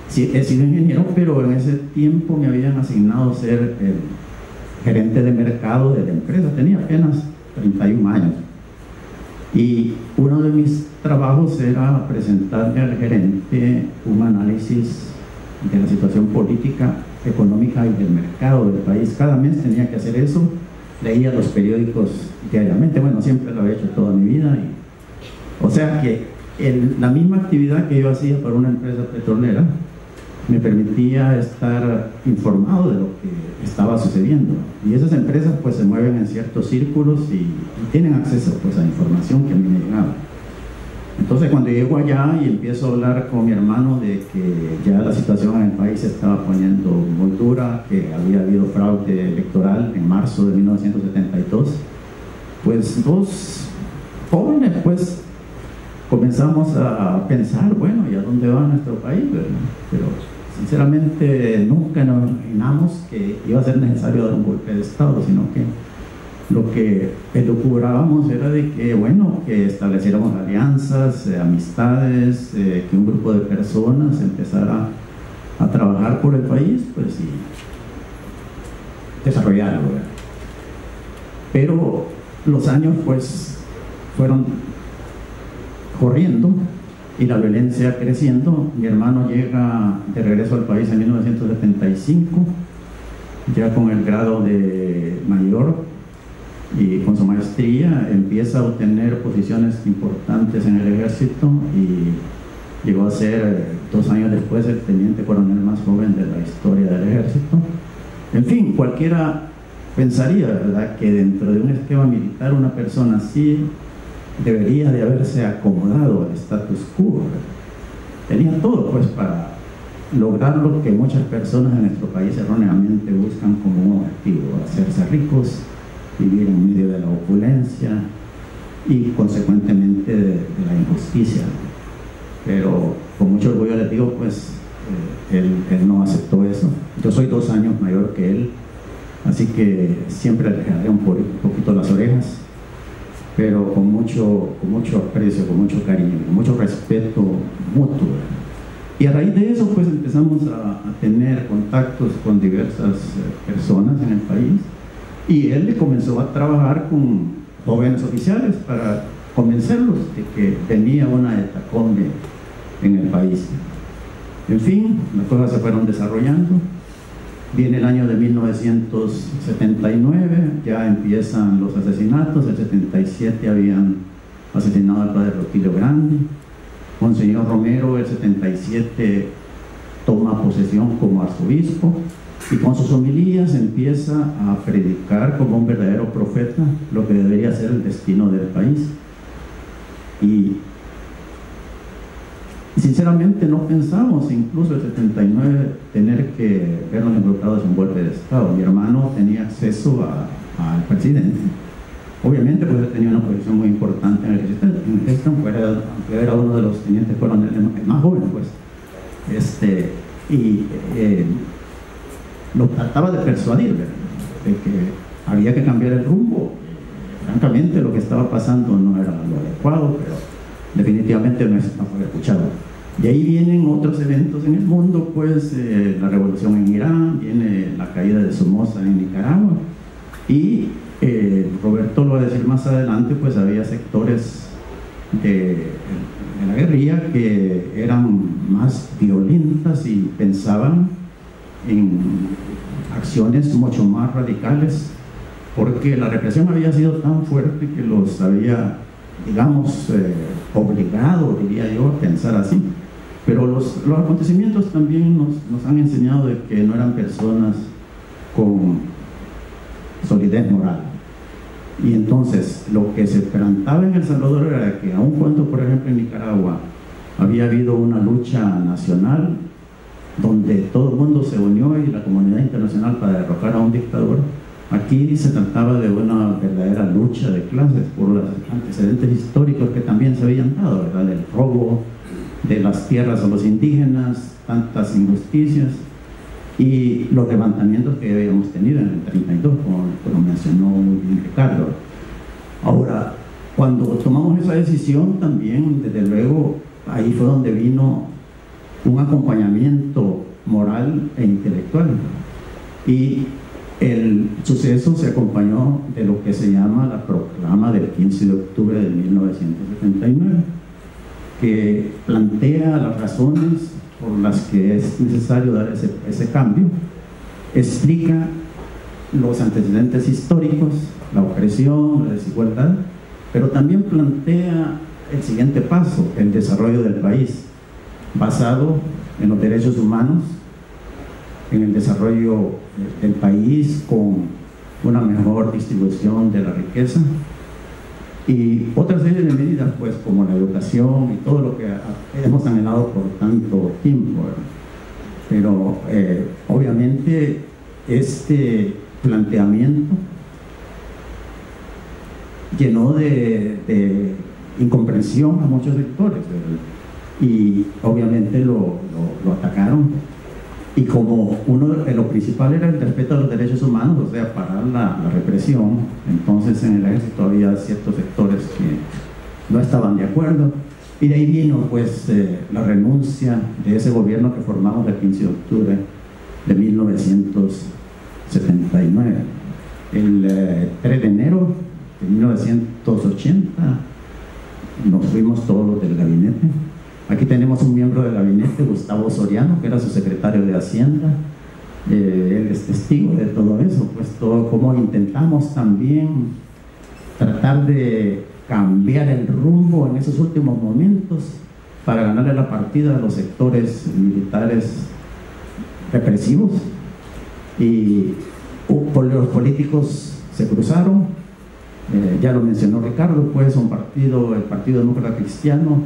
D: Sí, he sido ingeniero, pero en ese tiempo me habían asignado ser el gerente de mercado de la empresa. Tenía apenas 31 años. Y uno de mis trabajos era presentarle al gerente un análisis de la situación política, económica y del mercado del país. Cada mes tenía que hacer eso. Leía los periódicos diariamente. Bueno, siempre lo he hecho toda mi vida. O sea que la misma actividad que yo hacía para una empresa petrolera me permitía estar informado de lo que estaba sucediendo. Y esas empresas pues se mueven en ciertos círculos y tienen acceso pues a información que a mí me llegaba. Entonces cuando llego allá y empiezo a hablar con mi hermano de que ya la situación en el país se estaba poniendo muy dura, que había habido fraude electoral en marzo de 1972, pues 2 jóvenes pues comenzamos a pensar, bueno, ¿y a dónde va nuestro país? Pero sinceramente nunca nos imaginamos que iba a ser necesario dar un golpe de Estado, sino que lo que elucubrábamos era de que, bueno, que estableciéramos alianzas, amistades, que un grupo de personas empezara a trabajar por el país, pues, desarrollarlo, ¿verdad? Pero los años pues fueron corriendo y la violencia creciendo. Mi hermano llega de regreso al país en 1975, ya con el grado de mayor y con su maestría empieza a obtener posiciones importantes en el ejército y llegó a ser 2 años después el teniente coronel más joven de la historia del ejército. En fin, cualquiera pensaría, ¿verdad?, que dentro de un esquema militar una persona así debería de haberse acomodado al status quo. Tenía todo pues para lograr lo que muchas personas en nuestro país erróneamente buscan como un objetivo: hacerse ricos, vivir en medio de la opulencia y consecuentemente de la injusticia. Pero con mucho orgullo les digo, pues él no aceptó eso. Yo soy 2 años mayor que él, así que siempre le jalé un poquito las orejas, pero con mucho aprecio, con mucho cariño, con mucho respeto mutuo. Y a raíz de eso pues empezamos a tener contactos con diversas personas en el país, y él comenzó a trabajar con jóvenes oficiales para convencerlos de que venía una hecatombe en el país. En fin, las cosas se fueron desarrollando. Viene el año de 1979, ya empiezan los asesinatos. En el 77 habían asesinado al padre Rotilio Grande. Monseñor Romero, el 77, toma posesión como arzobispo y con sus homilías empieza a predicar como un verdadero profeta lo que debería ser el destino del país. Y sinceramente no pensamos, incluso el 79, tener que vernos involucrados en un golpe de Estado. Mi hermano tenía acceso al presidente. Obviamente pues él tenía una posición muy importante en el ejército, aunque era uno de los tenientes coroneles más jóvenes, pues. Lo trataba de persuadir, ¿verdad?, de que había que cambiar el rumbo. Francamente lo que estaba pasando no era lo adecuado, pero definitivamente no fue escuchado. Y ahí vienen otros eventos en el mundo, pues la revolución en Irán, viene la caída de Somoza en Nicaragua, y Roberto lo va a decir más adelante, pues había sectores de la guerrilla que eran más violentas y pensaban en acciones mucho más radicales, porque la represión había sido tan fuerte que los había, digamos, obligado, diría yo, a pensar así. Pero los acontecimientos también nos han enseñado de que no eran personas con solidez moral. Y entonces lo que se plantaba en El Salvador era que aun cuando, por ejemplo, en Nicaragua había habido una lucha nacional donde todo el mundo se unió y la comunidad internacional para derrocar a un dictador, aquí se trataba de una verdadera lucha de clases por los antecedentes históricos que también se habían dado, ¿verdad?, del robo de las tierras a los indígenas, tantas injusticias y los levantamientos que habíamos tenido en el 32, como mencionó muy bien Ricardo. Ahora, cuando tomamos esa decisión también, desde luego, ahí fue donde vino un acompañamiento moral e intelectual, y el suceso se acompañó de lo que se llama la proclama del 15 de octubre de 1979, que plantea las razones por las que es necesario dar ese cambio, explica los antecedentes históricos, la opresión, la desigualdad, pero también plantea el siguiente paso: el desarrollo del país, basado en los derechos humanos, en el desarrollo del país con una mejor distribución de la riqueza y otra serie de medidas, pues, como la educación y todo lo que hemos anhelado por tanto tiempo. Pero obviamente este planteamiento llenó de incomprensión a muchos sectores, ¿verdad?, y obviamente lo atacaron. Y como uno de lo principal era el respeto a los derechos humanos, o sea, parar la represión, entonces en el ejército había ciertos sectores que no estaban de acuerdo, y de ahí vino pues la renuncia de ese gobierno que formamos el 15 de octubre de 1979. 79. El 3 de enero de 1980 nos fuimos todos los del gabinete. Aquí tenemos un miembro del gabinete, Gustavo Soriano, que era su secretario de Hacienda. Él es testigo de todo eso, pues todo como intentamos también tratar de cambiar el rumbo en esos últimos momentos para ganarle la partida a los sectores militares represivos, y los políticos se cruzaron. Ya lo mencionó Ricardo, pues el Partido Demócrata Cristiano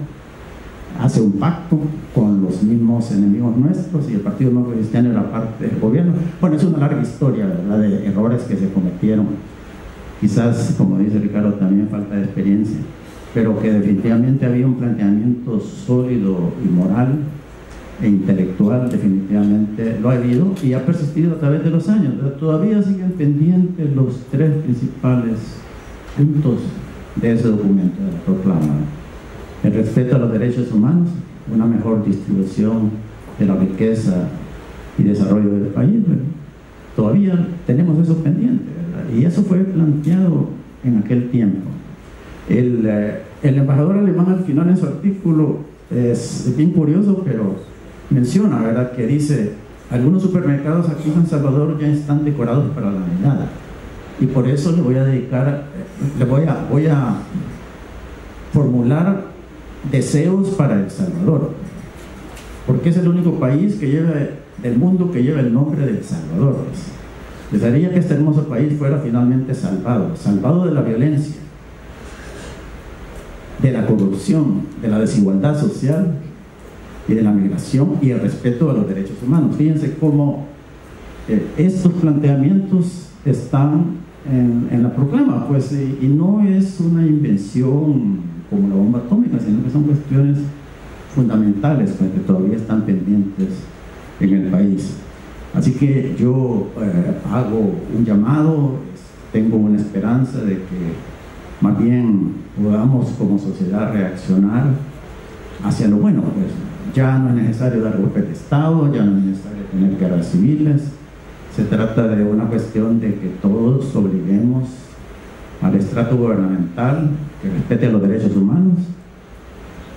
D: hace un pacto con los mismos enemigos nuestros, y el Partido Demócrata Cristiano era parte del gobierno. Bueno, es una larga historia, ¿verdad?, de errores que se cometieron. Quizás, como dice Ricardo, también falta de experiencia, pero que definitivamente había un planteamiento sólido y moral e intelectual, definitivamente lo ha habido y ha persistido a través de los años. Todavía siguen pendientes los tres principales puntos de ese documento, de la proclama: el respeto a los derechos humanos, una mejor distribución de la riqueza y desarrollo del país, ¿verdad? Todavía tenemos eso pendiente, ¿verdad? Y eso fue planteado en aquel tiempo. El embajador alemán al final en su artículo es bien curioso, pero menciona, ¿verdad?, que dice: algunos supermercados aquí en San Salvador ya están decorados para la Navidad, y por eso le voy a dedicar, voy a formular deseos para El Salvador, porque es el único país del mundo que lleva el nombre de El Salvador. Desearía que este hermoso país fuera finalmente salvado de la violencia, de la corrupción, de la desigualdad social y de la migración, y el respeto a los derechos humanos. Fíjense cómo estos planteamientos están en la proclama, pues, y no es una invención como la bomba atómica, sino que son cuestiones fundamentales, pues, que todavía están pendientes en el país. Así que yo hago un llamado, tengo una esperanza de que más bien podamos como sociedad reaccionar hacia lo bueno, pues. Ya no es necesario dar golpes de Estado, ya no es necesario tener guerras civiles. Se trata de una cuestión de que todos obliguemos al estrato gubernamental que respete los derechos humanos,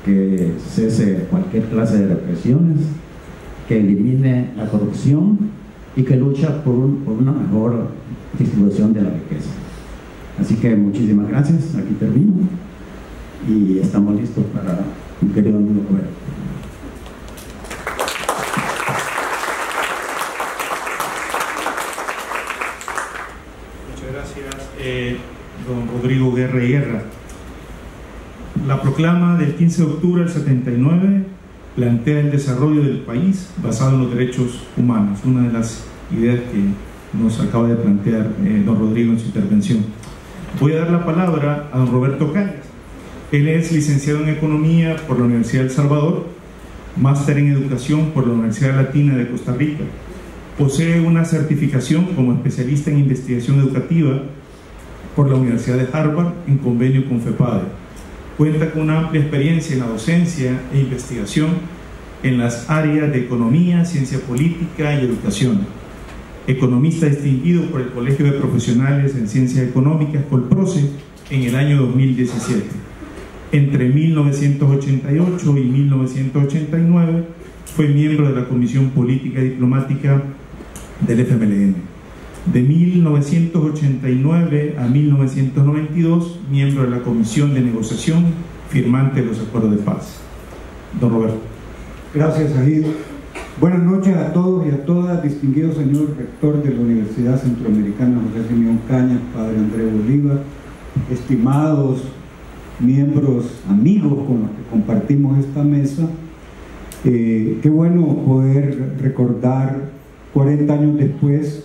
D: que cese cualquier clase de represiones, que elimine la corrupción y que lucha por una mejor distribución de la riqueza. Así que muchísimas gracias, aquí termino y estamos listos para un querido amigo Roberto.
B: Muchas gracias, don Rodrigo Guerra y Guerra. La proclama del 15 de octubre del 79 plantea el desarrollo del país basado en los derechos humanos, una de las ideas que nos acaba de plantear don Rodrigo en su intervención. Voy a dar la palabra a don Roberto Cañas. Él es licenciado en Economía por la Universidad de El Salvador, máster en Educación por la Universidad Latina de Costa Rica. Posee una certificación como especialista en investigación educativa por la Universidad de Harvard en convenio con FEPADE. Cuenta con una amplia experiencia en la docencia e investigación en las áreas de economía, ciencia política y educación. Economista distinguido por el Colegio de Profesionales en Ciencias Económicas, Colproce, en el año 2017. Entre 1988 y 1989 fue miembro de la Comisión Política y Diplomática del FMLN. De 1989 a 1992, miembro de la Comisión de Negociación firmante de los Acuerdos de Paz. Don Roberto.
E: Gracias, Ahid. Buenas noches a todos y a todas, distinguido señor rector de la Universidad Centroamericana José Simeón Cañas, padre Andrés Bolívar, estimados miembros, amigos con los que compartimos esta mesa. Qué bueno poder recordar 40 años después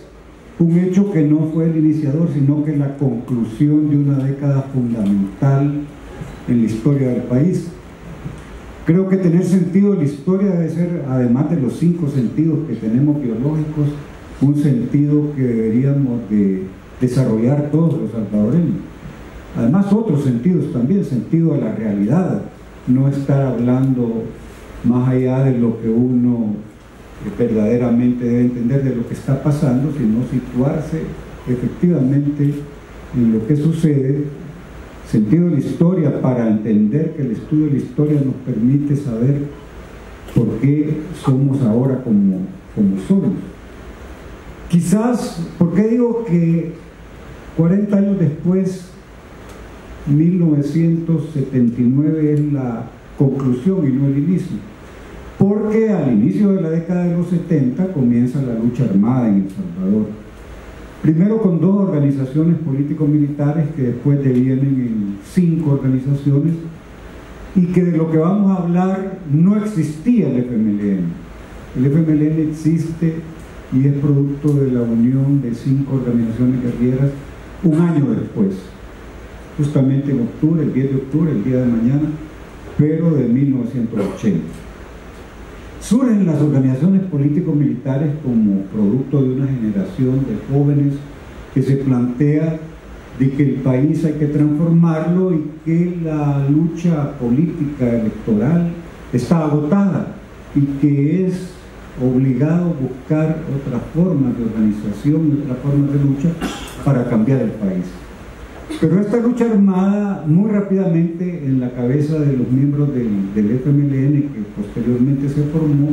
E: un hecho que no fue el iniciador, sino que la conclusión de una década fundamental en la historia del país. Creo que tener sentido de la historia debe ser, además de los 5 sentidos que tenemos biológicos, un sentido que deberíamos de desarrollar todos los salvadoreños. Además, otros sentidos también, sentido de la realidad, no estar hablando más allá de lo que uno verdaderamente debe entender de lo que está pasando, sino situarse efectivamente en lo que sucede, sentido de la historia, para entender que el estudio de la historia nos permite saber por qué somos ahora como somos. Quizás, ¿por qué digo que 40 años después, 1979 es la conclusión y no el inicio? Porque al inicio de la década de los 70 comienza la lucha armada en El Salvador. Primero con 2 organizaciones político-militares que después devienen en 5 organizaciones, y que de lo que vamos a hablar no existía el FMLN. El FMLN existe y es producto de la unión de 5 organizaciones guerrilleras un año después, justamente en octubre, el 10 de octubre, el día de mañana, pero de 1980. Surgen las organizaciones político-militares como producto de una generación de jóvenes que se plantea de que el país hay que transformarlo y que la lucha política electoral está agotada y que es obligado buscar otras formas de organización, otras formas de lucha para cambiar el país. Pero esta lucha armada, muy rápidamente en la cabeza de los miembros del FMLN, que posteriormente se formó,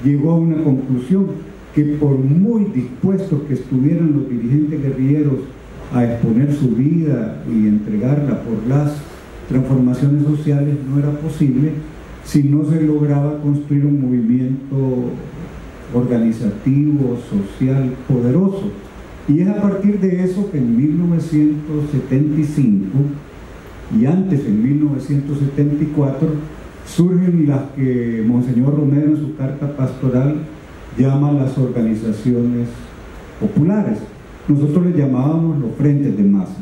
E: llegó a una conclusión: que por muy dispuestos que estuvieran los dirigentes guerrilleros a exponer su vida y entregarla por las transformaciones sociales, no era posible si no se lograba construir un movimiento organizativo, social, poderoso. Y es a partir de eso que en 1975 y antes, en 1974, surgen las que Monseñor Romero en su carta pastoral llama las organizaciones populares. Nosotros les llamábamos los frentes de masa.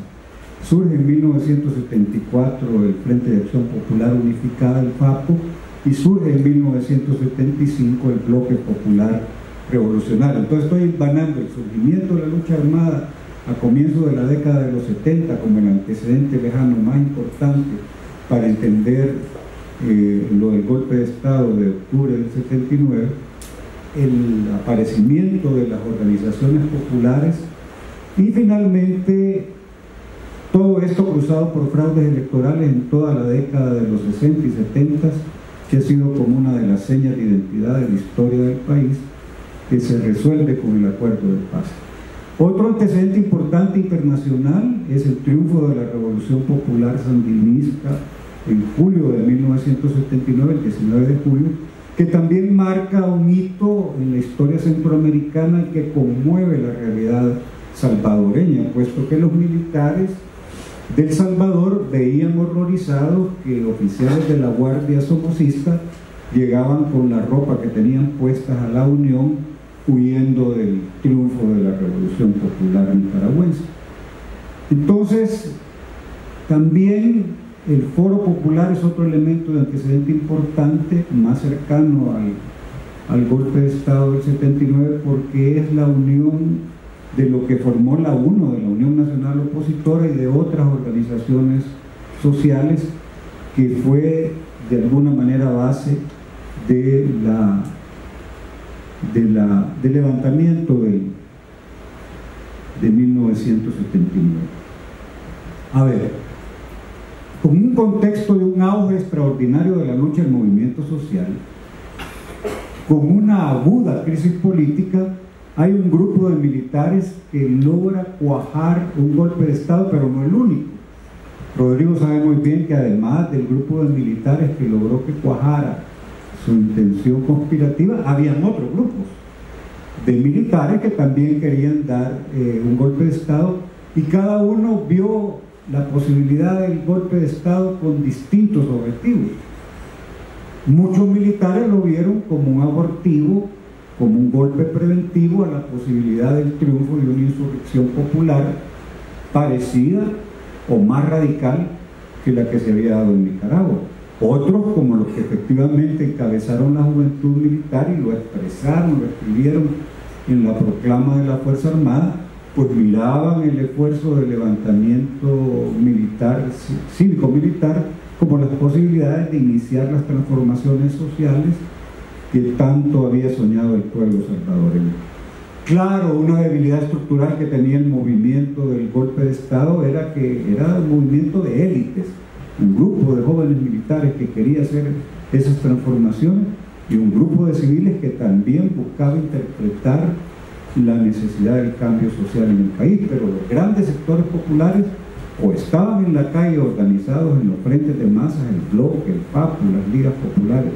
E: Surge en 1974 el Frente de Acción Popular Unificada, el FAPO, y surge en 1975 el Bloque Popular Revolucionario. Entonces estoy vanando el surgimiento de la lucha armada a comienzos de la década de los 70 como el antecedente lejano más importante para entender lo del golpe de Estado de octubre del 79, el aparecimiento de las organizaciones populares y finalmente todo esto cruzado por fraudes electorales en toda la década de los 60 y 70, que ha sido como una de las señas de identidad de la historia del país, que se resuelve con el acuerdo de paz. Otro antecedente importante internacional es el triunfo de la Revolución Popular Sandinista en julio de 1979, el 19 de julio, que también marca un hito en la historia centroamericana y que conmueve la realidad salvadoreña, puesto que los militares del Salvador veían horrorizados que oficiales de la Guardia Somocista llegaban con la ropa que tenían puestas a la Unión, huyendo del triunfo de la Revolución Popular nicaragüense. Entonces, también el Foro Popular es otro elemento de antecedente importante, más cercano al golpe de Estado del 79, porque es la unión de lo que formó la UNO, de la Unión Nacional Opositora, y de otras organizaciones sociales, que fue de alguna manera base del levantamiento de 1979. A ver, con un contexto de un auge extraordinario de la lucha del movimiento social, con una aguda crisis política, hay un grupo de militares que logra cuajar un golpe de Estado, pero no el único. Rodrigo sabe muy bien que además del grupo de militares que logró que cuajara su intención conspirativa, habían otros grupos de militares que también querían dar un golpe de Estado, y cada uno vio la posibilidad del golpe de Estado con distintos objetivos. Muchos militares lo vieron como un abortivo, como un golpe preventivo a la posibilidad del triunfo de una insurrección popular parecida o más radical que la que se había dado en Nicaragua. Otros, como los que efectivamente encabezaron la juventud militar y lo expresaron, lo escribieron en la proclama de la Fuerza Armada, pues miraban el esfuerzo de levantamiento militar, cívico-militar, como las posibilidades de iniciar las transformaciones sociales que tanto había soñado el pueblo salvadoreño. Claro, una debilidad estructural que tenía el movimiento del golpe de Estado era que era un movimiento de élites, un grupo de jóvenes militares que quería hacer esas transformaciones y un grupo de civiles que también buscaba interpretar la necesidad del cambio social en el país, pero los grandes sectores populares o estaban en la calle organizados en los frentes de masas, el Bloque, el PAPU, las ligas populares,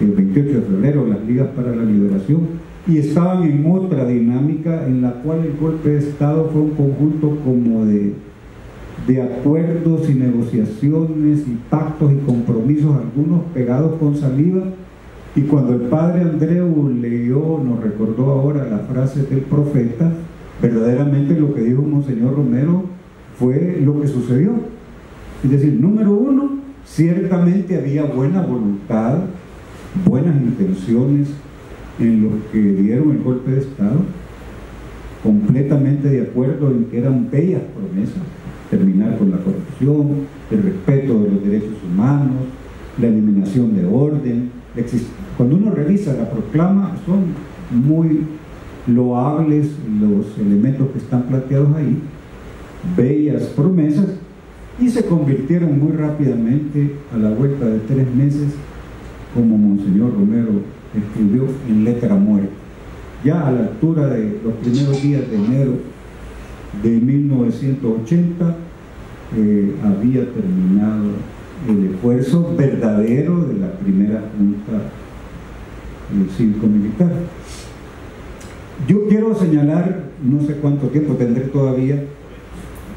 E: el 28 de febrero, las ligas para la liberación, y estaban en otra dinámica en la cual el golpe de Estado fue un conjunto como de acuerdos y negociaciones y pactos y compromisos, algunos pegados con saliva. Y cuando el padre Andreu leyó, nos recordó ahora la frase del profeta, verdaderamente lo que dijo Monseñor Romero fue lo que sucedió. Es decir, número uno, ciertamente había buena voluntad, buenas intenciones en los que dieron el golpe de Estado, completamente de acuerdo en que eran bellas promesas: terminar con la corrupción, el respeto de los derechos humanos, la eliminación de orden. Cuando uno revisa la proclama, son muy loables los elementos que están planteados ahí, bellas promesas, y se convirtieron muy rápidamente, a la vuelta de 3 meses, como Monseñor Romero escribió, en letra muerta. Ya a la altura de los primeros días de enero de 1980 había terminado el esfuerzo verdadero de la primera junta cívico-militar. Yo quiero señalar, no sé cuánto tiempo tendré todavía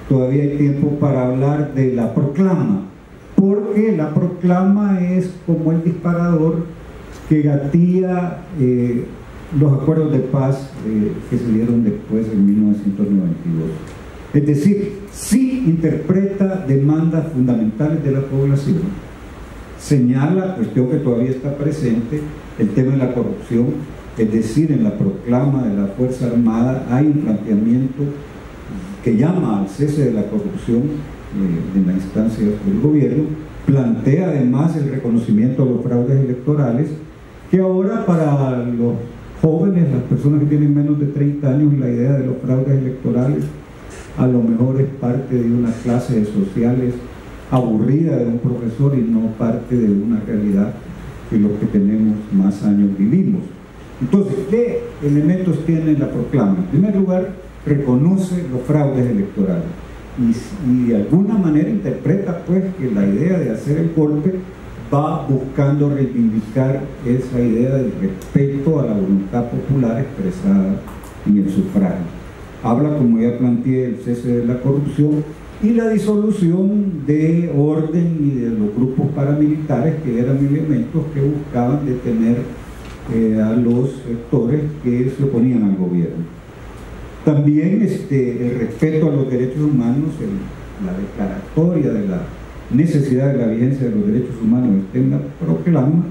E: hay tiempo para hablar de la proclama, porque la proclama es como el disparador que gatilla los acuerdos de paz que se dieron después en 1992. Es decir, sí interpreta demandas fundamentales de la población, señala, cuestión que todavía está presente, el tema de la corrupción. Es decir, en la proclama de la Fuerza Armada hay un planteamiento que llama al cese de la corrupción en la instancia del gobierno, plantea además el reconocimiento de los fraudes electorales, que ahora para los jóvenes, las personas que tienen menos de 30 años, la idea de los fraudes electorales a lo mejor es parte de una clase de sociales aburrida de un profesor y no parte de una realidad que los que tenemos más años vivimos. Entonces, ¿qué elementos tiene la proclama? En primer lugar, reconoce los fraudes electorales y de alguna manera interpreta pues que la idea de hacer el golpe va buscando reivindicar esa idea del respeto a la voluntad popular expresada en el sufragio. Habla, como ya planteé, el cese de la corrupción y la disolución de orden y de los grupos paramilitares, que eran elementos que buscaban detener a los sectores que se oponían al gobierno. También el respeto a los derechos humanos, la declaratoria de la necesidad de la vigencia de los derechos humanos está en la proclama,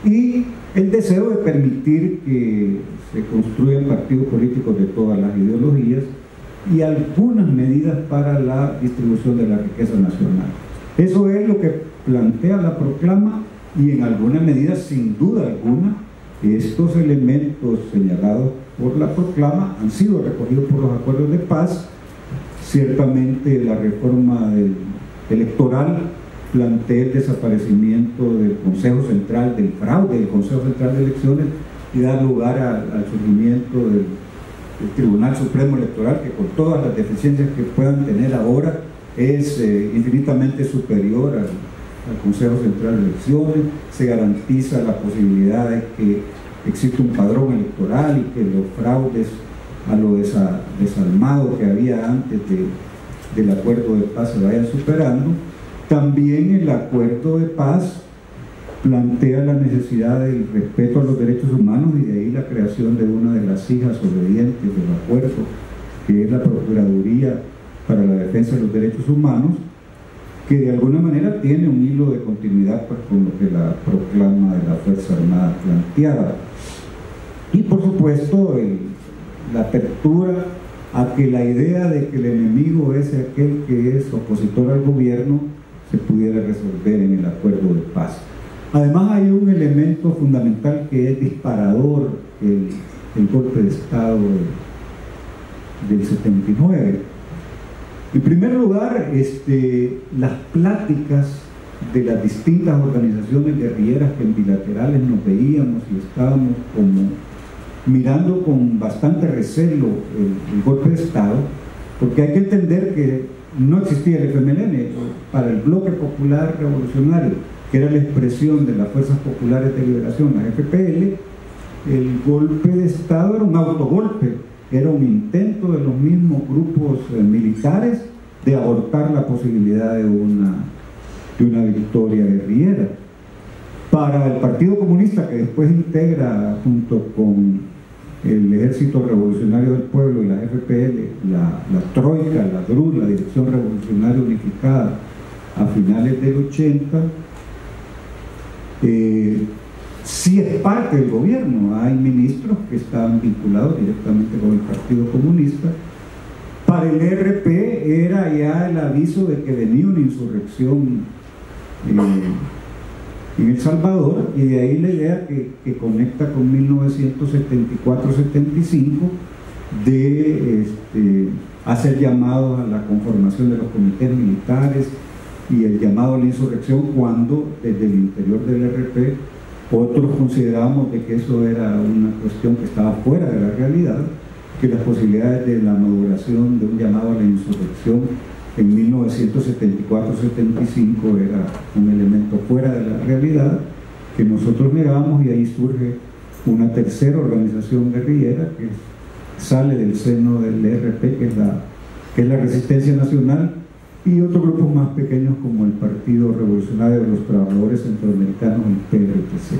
E: y el deseo de permitir que se construyan partidos políticos de todas las ideologías y algunas medidas para la distribución de la riqueza nacional. Eso es lo que plantea la proclama, y en alguna medida, sin duda alguna, estos elementos señalados por la proclama han sido recogidos por los acuerdos de paz. Ciertamente la reforma electoral plantea el desaparecimiento del Consejo Central, del fraude del Consejo Central de Elecciones, y da lugar al surgimiento del Tribunal Supremo Electoral, que con todas las deficiencias que puedan tener ahora es infinitamente superior al Consejo Central de Elecciones. Se garantiza la posibilidad de que existe un padrón electoral y que los fraudes a lo desalmado que había antes del acuerdo de paz se vayan superando. También el acuerdo de paz plantea la necesidad del respeto a los derechos humanos, y de ahí la creación de una de las hijas obedientes del acuerdo, que es la Procuraduría para la Defensa de los Derechos Humanos, que de alguna manera tiene un hilo de continuidad pues, con lo que la proclama de la Fuerza Armada planteaba. Y por supuesto la apertura a que la idea de que el enemigo es aquel que es opositor al gobierno se pudiera resolver en el acuerdo de paz. Además hay un elemento fundamental que es disparador, el golpe de Estado del 79. En primer lugar, las pláticas de las distintas organizaciones guerrilleras que en bilaterales nos veíamos y estábamos como mirando con bastante recelo el golpe de Estado, porque hay que entender que no existía el FMLN. Para el Bloque Popular Revolucionario, que era la expresión de las Fuerzas Populares de Liberación, la FPL, el golpe de Estado era un autogolpe, era un intento de los mismos grupos militares de abortar la posibilidad de una victoria guerrillera. Para el Partido Comunista, que después integra junto con el Ejército Revolucionario del Pueblo y la FPL, la Troika, la DRU, la Dirección Revolucionaria Unificada, a finales del 80, sí es parte del gobierno. Hay ministros que estaban vinculados directamente con el Partido Comunista. Para el ERP era ya el aviso de que venía una insurrección en El Salvador, y de ahí la idea que conecta con 1974-75 de hacer llamados a la conformación de los comités militares y el llamado a la insurrección, cuando desde el interior del ERP otros considerábamos de que eso era una cuestión que estaba fuera de la realidad, que las posibilidades de la maduración de un llamado a la insurrección en 1974-75 era un elemento fuera de la realidad que nosotros mirábamos, y ahí surge una tercera organización guerrillera que sale del seno del ERP, que es la Resistencia Nacional, y otros grupos más pequeños como el Partido Revolucionario de los Trabajadores Centroamericanos, el PRTC.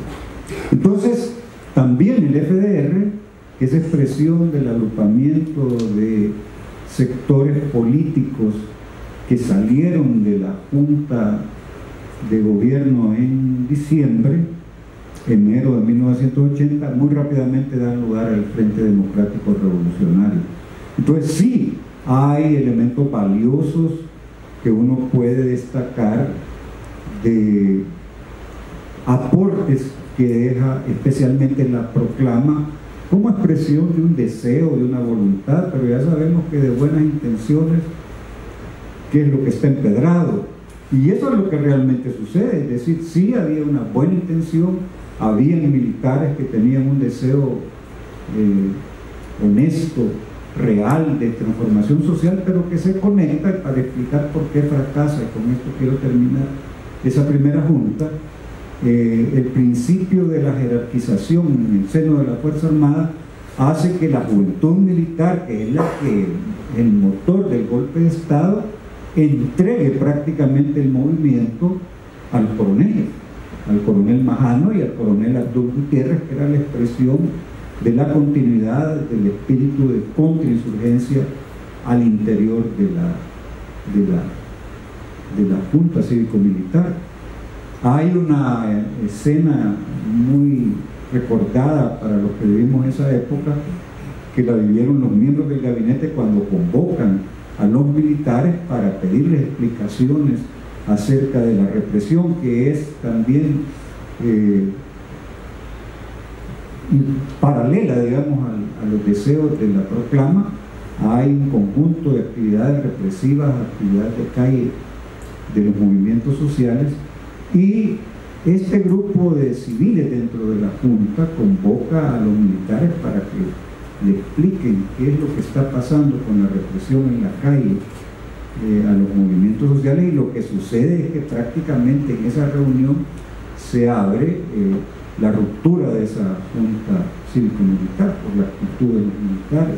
E: Entonces, también el FDR, que es expresión del agrupamiento de sectores políticos que salieron de la Junta de Gobierno en enero de 1980, muy rápidamente dan lugar al Frente Democrático Revolucionario. Entonces sí, hay elementos valiosos que uno puede destacar de aportes que deja especialmente la proclama como expresión de un deseo, de una voluntad, pero ya sabemos que de buenas intenciones, ¿qué es lo que está empedrado? Y eso es lo que realmente sucede. Es decir, sí había una buena intención, habían militares que tenían un deseo honesto, real, de transformación social, pero que se conecta para explicar por qué fracasa, y con esto quiero terminar esa primera junta. El principio de la jerarquización en el seno de la Fuerza Armada hace que la juventud militar, que es el motor del golpe de Estado, entregue prácticamente el movimiento al coronel Majano y al coronel Abdul Gutiérrez, que era la expresión de la continuidad del espíritu de contrainsurgencia al interior de la Junta Cívico-Militar. Hay una escena muy recordada para los que vivimos esa época, que la vivieron los miembros del gabinete cuando convocan a los militares para pedirles explicaciones acerca de la represión, que es también paralela, digamos, a los deseos de la proclama. Hay un conjunto de actividades represivas, actividades de calle de los movimientos sociales, y este grupo de civiles dentro de la Junta convoca a los militares para que le expliquen qué es lo que está pasando con la represión en la calle a los movimientos sociales, y lo que sucede es que prácticamente en esa reunión se abre la ruptura de esa Junta Cívico-Militar por la actitud de los militares.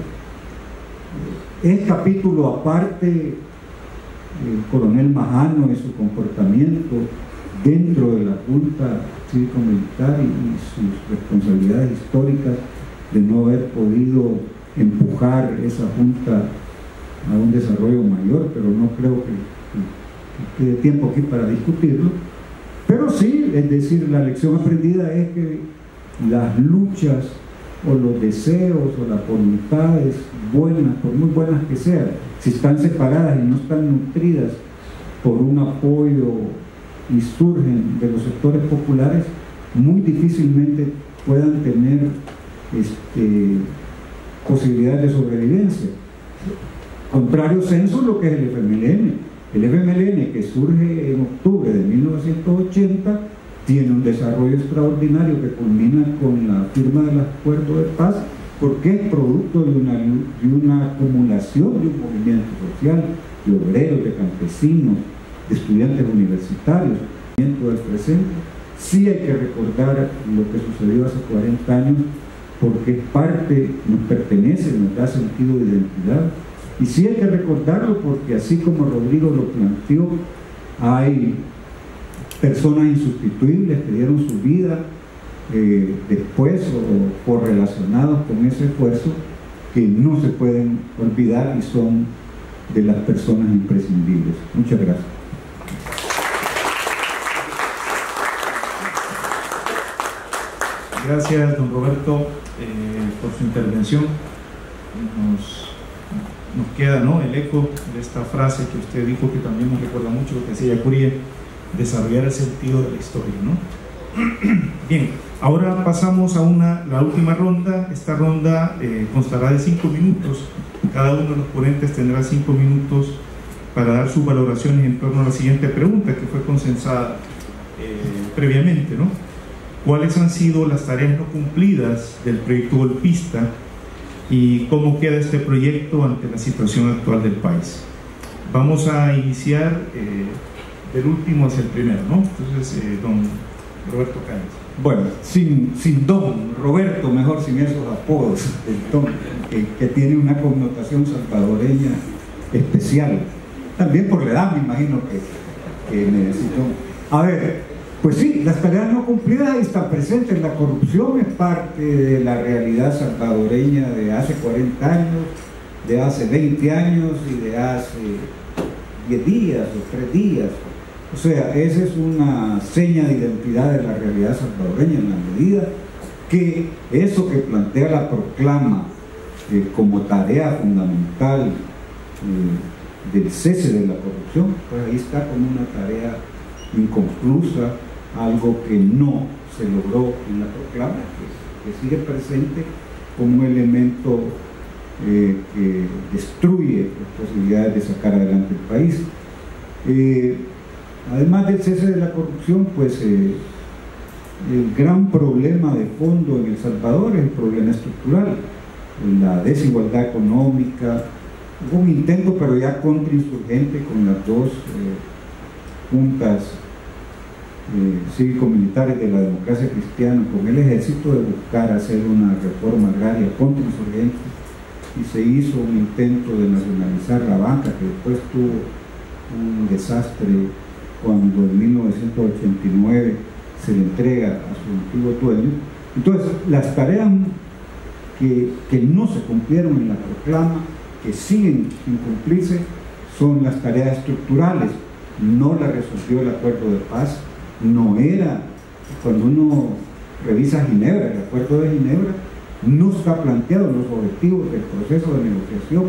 E: Es capítulo aparte el coronel Majano y su comportamiento dentro de la Junta Cívico-Militar y sus responsabilidades históricas de no haber podido empujar esa Junta a un desarrollo mayor, pero no creo que quede tiempo aquí para discutirlo. Pero sí, es decir, la lección aprendida es que las luchas o los deseos o las voluntades buenas, por muy buenas que sean, si están separadas y no están nutridas por un apoyo y surgen de los sectores populares muy difícilmente puedan tener posibilidades de sobrevivencia. Contrario censo lo que es el FMLN. El FMLN, que surge en octubre de 1980, tiene un desarrollo extraordinario que culmina con la firma del acuerdo de paz, porque es producto de una acumulación de un movimiento social, de obreros, de campesinos, de estudiantes universitarios, del presente. Sí hay que recordar lo que sucedió hace 40 años, porque es parte, nos pertenece, nos da sentido de identidad. Y sí hay que recordarlo porque, así como Rodrigo lo planteó, hay personas insustituibles que dieron su vida después o correlacionados con ese esfuerzo, que no se pueden olvidar y son de las personas imprescindibles. Muchas gracias.
B: Gracias, don Roberto, por su intervención. Nos queda, ¿no?, el eco de esta frase que usted dijo, que también nos recuerda mucho lo que decía Yacurie: desarrollar el sentido de la historia, ¿no? Bien, ahora pasamos a la última ronda. Esta ronda constará de 5 minutos. Cada uno de los ponentes tendrá 5 minutos para dar sus valoraciones en torno a la siguiente pregunta, que fue consensada previamente, ¿no? ¿Cuáles han sido las tareas no cumplidas del proyecto golpista y cómo queda este proyecto ante la situación actual del país? Vamos a iniciar del último hacia el primero, ¿no? Entonces, don Roberto Cañas.
E: Bueno, sin don Roberto, mejor sin esos apodos, que tiene una connotación salvadoreña especial, también por la edad, me imagino que necesito. A ver, pues sí, las tareas no cumplidas están presentes. La corrupción es parte de la realidad salvadoreña de hace 40 años, de hace 20 años y de hace 10 días o 3 días. O sea, esa es una seña de identidad de la realidad salvadoreña, en la medida que eso que plantea la proclama como tarea fundamental del cese de la corrupción, pues ahí está como una tarea inconclusa, algo que no se logró en la proclama, que sigue presente como un elemento que destruye las posibilidades de sacar adelante el país. Además del cese de la corrupción, pues el gran problema de fondo en El Salvador es el problema estructural, la desigualdad económica. Hubo un intento, pero ya contrainsurgente, con las dos juntas cívico-militares de la democracia cristiana, con el ejército, de buscar hacer una reforma agraria contrainsurgente, y se hizo un intento de nacionalizar la banca, que después tuvo un desastre cuando en 1989 se le entrega a su antiguo dueño. Entonces, las tareas que no se cumplieron en la proclama, que siguen sin cumplirse, son las tareas estructurales. No las resolvió el acuerdo de paz. No era, cuando uno revisa Ginebra, el acuerdo de Ginebra, no está planteado los objetivos del proceso de negociación.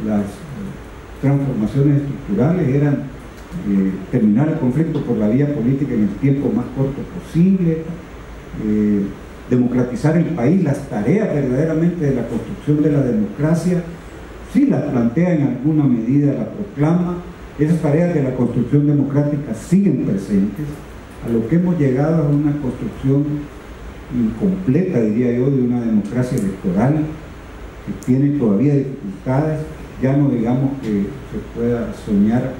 E: Las transformaciones estructurales eran terminar el conflicto por la vía política en el tiempo más corto posible, democratizar el país. Las tareas verdaderamente de la construcción de la democracia sí las plantea en alguna medida la proclama. Esas tareas de la construcción democrática siguen presentes. A lo que hemos llegado es una construcción incompleta, diría yo, de una democracia electoral que tiene todavía dificultades. Ya no digamos que se pueda soñar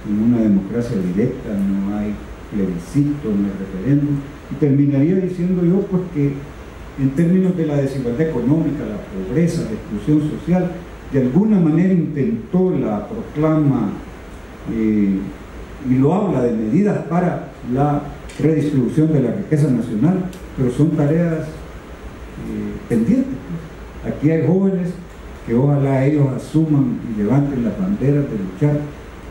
E: en una democracia directa, no hay plebiscito, no hay referéndum. Y terminaría diciendo yo, pues, que en términos de la desigualdad económica, la pobreza, la exclusión social, de alguna manera intentó la proclama y lo habla de medidas para la redistribución de la riqueza nacional, pero son tareas pendientes. Aquí hay jóvenes que ojalá ellos asuman y levanten las banderas de luchar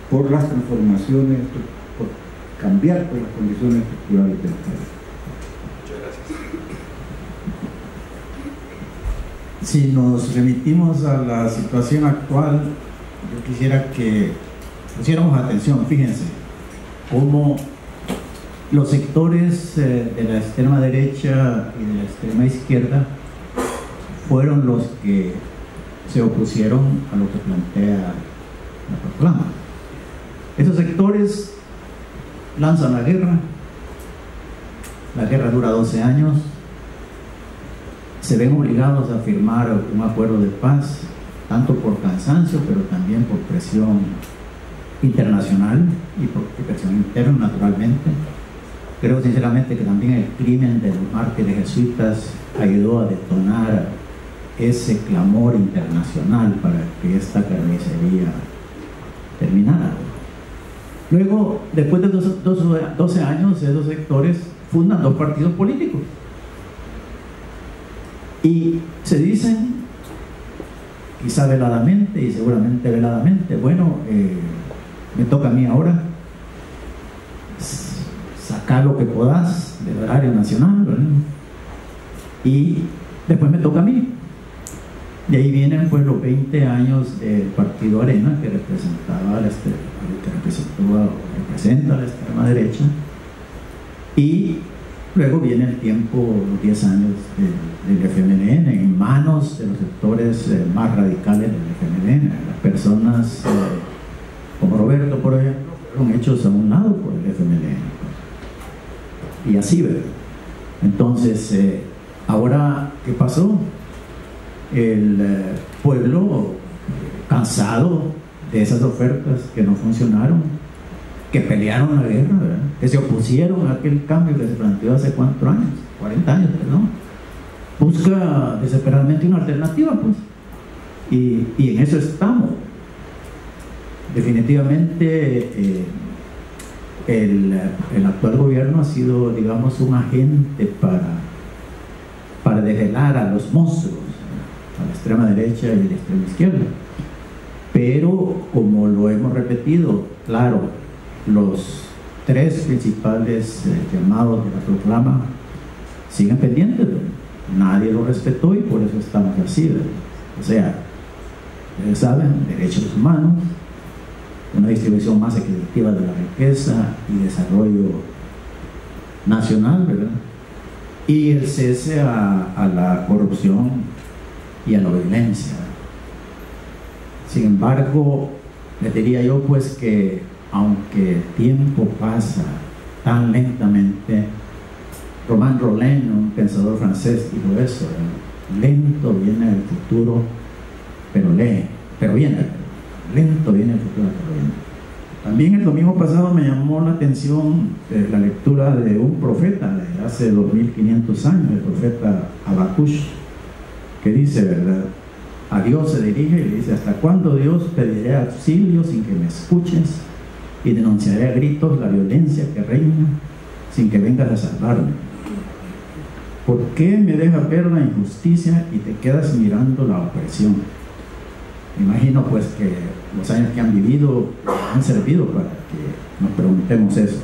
E: por las transformaciones, por cambiar por las condiciones estructurales del país.
B: Muchas gracias.
D: Si nos remitimos a la situación actual, yo quisiera que pusiéramos atención. Fíjense, cómo los sectores de la extrema derecha y de la extrema izquierda fueron los que se opusieron a lo que plantea la proclama. Esos sectores lanzan la guerra dura 12 años, se ven obligados a firmar un acuerdo de paz, tanto por cansancio, pero también por presión internacional y por presión interna, naturalmente. Creo sinceramente que también el crimen de los mártires jesuitas ayudó a detonar ese clamor internacional para que esta carnicería terminara. Luego, después de 12 años, esos sectores fundan 2 partidos políticos y se dicen, quizá veladamente y seguramente veladamente, bueno, me toca a mí ahora sacar lo que podás del horario nacional, ¿verdad? Y después me toca a mí. De ahí vienen pues los 20 años del Partido Arena, que representa a la extrema derecha, y luego viene el tiempo, los 10 años del FMLN, en manos de los sectores más radicales del FMLN. Las personas como Roberto, por ejemplo, fueron hechos a un lado por el FMLN. Y así, ¿verdad? Entonces, ahora, ¿qué pasó? El pueblo, cansado de esas ofertas que no funcionaron, que pelearon la guerra, ¿verdad? Que se opusieron a aquel cambio que se planteó hace 4 años, 40 años, perdón, busca desesperadamente una alternativa, pues, y en eso estamos. Definitivamente el actual gobierno ha sido, digamos, un agente para desvelar a los monstruos, a la extrema derecha y a la extrema izquierda. Pero, como lo hemos repetido, claro, los 3 principales llamados de la proclama siguen pendientes, ¿verdad? Nadie lo respetó y por eso estamos así, ¿verdad? O sea, ustedes saben, derechos humanos, una distribución más equitativa de la riqueza y desarrollo nacional, ¿verdad? Y el cese a la corrupción y a la violencia. Sin embargo, les diría yo pues que aunque el tiempo pasa tan lentamente, Romain Rolland, un pensador francés, dijo eso, lento viene el futuro, pero viene. Lento viene el futuro, pero viene. También el domingo pasado me llamó la atención la lectura de un profeta de hace 2500 años, el profeta Habacuc, que dice, ¿verdad? A Dios se dirige y le dice: ¿hasta cuándo, Dios, pediré auxilio sin que me escuches? Y denunciaré a gritos la violencia que reina sin que vengas a salvarme. ¿Por qué me dejas ver la injusticia y te quedas mirando la opresión? Me imagino pues que los años que han vivido han servido para que nos preguntemos eso.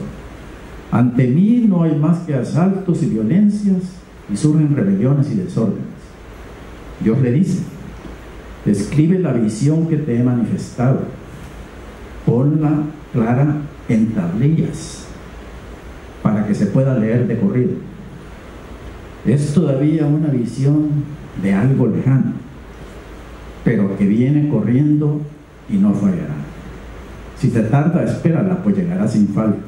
D: Ante mí no hay más que asaltos y violencias, y surgen rebeliones y desórdenes. Dios le dice: describe la visión que te he manifestado, ponla clara en tablillas para que se pueda leer de corrido. Es todavía una visión de algo lejano, pero que viene corriendo y no fallará. Si te tarda, espérala, pues llegará sin falta.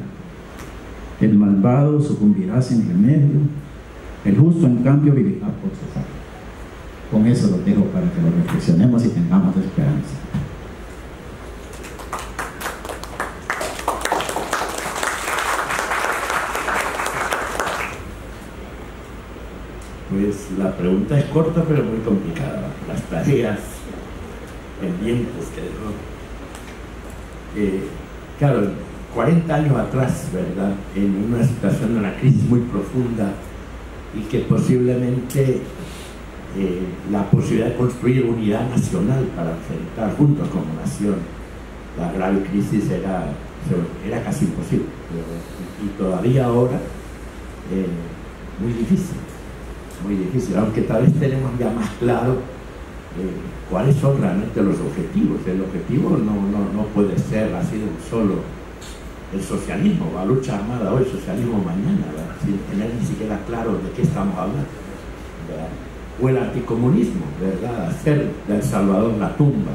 D: El malvado sucumbirá sin remedio, el justo en cambio vivirá por su falta. Con eso lo dejo para que lo reflexionemos y tengamos esperanza.
C: Pues la pregunta es corta pero muy complicada. Las tareas pendientes que dejó. Claro, 40 años atrás, ¿verdad? En una situación de una crisis muy profunda y que posiblemente la posibilidad de construir unidad nacional para enfrentar juntos como nación la grave crisis era casi imposible. Y todavía ahora muy difícil, aunque tal vez tenemos ya más claro cuáles son realmente los objetivos. El objetivo no puede ser así de un solo el socialismo, la lucha armada hoy, socialismo mañana, ¿verdad? Sin tener ni siquiera claro de qué estamos hablando, ¿verdad? O el anticomunismo, ¿verdad? Hacer de El Salvador la tumba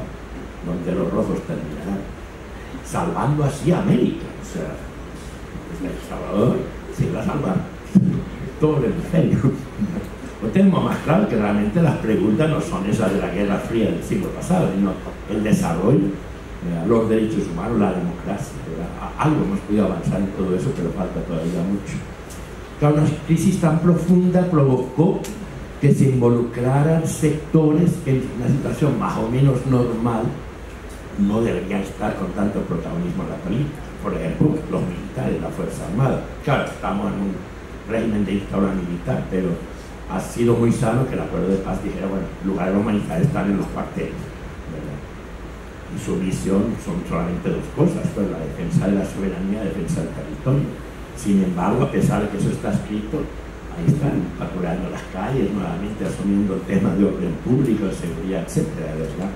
C: donde los rojos terminarán, salvando así a América. O sea, El Salvador se va a salvar todo el hemisferio. No tenemos más claro que realmente las preguntas no son esas de la Guerra Fría del siglo pasado, sino el desarrollo, los derechos humanos, la democracia, ¿verdad? Algo hemos podido avanzar en todo eso, pero falta todavía mucho. Claro, una crisis tan profunda provocó que se involucraran sectores que en una situación más o menos normal no deberían estar con tanto protagonismo en la política. Por ejemplo, los militares, la Fuerza Armada. Claro, estamos en un régimen de dictadura militar, pero ha sido muy sano que el acuerdo de paz dijera, bueno, lugares humanitarios están en los cuarteles, ¿verdad? Y su misión son solamente dos cosas, pues la defensa de la soberanía, la defensa del territorio. Sin embargo, a pesar de que eso está escrito, ahí están patrullando las calles, nuevamente asumiendo el tema de orden público, de seguridad, etcétera, ¿verdad?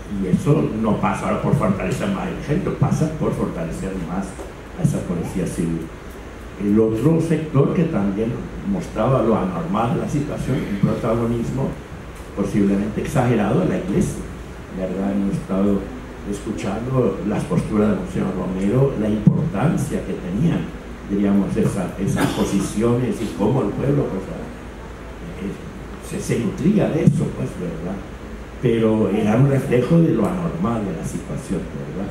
C: Y eso no pasa ahora por fortalecer más el ejército, pasa por fortalecer más a esa policía civil. El otro sector que también mostraba lo anormal de la situación, un protagonismo posiblemente exagerado de la Iglesia, ¿verdad? Hemos estado escuchando las posturas de Monseñor Romero, la importancia que tenían, diríamos, esas posiciones y cómo el pueblo pues, se nutría de eso, pues, ¿verdad? Pero era un reflejo de lo anormal de la situación, ¿verdad?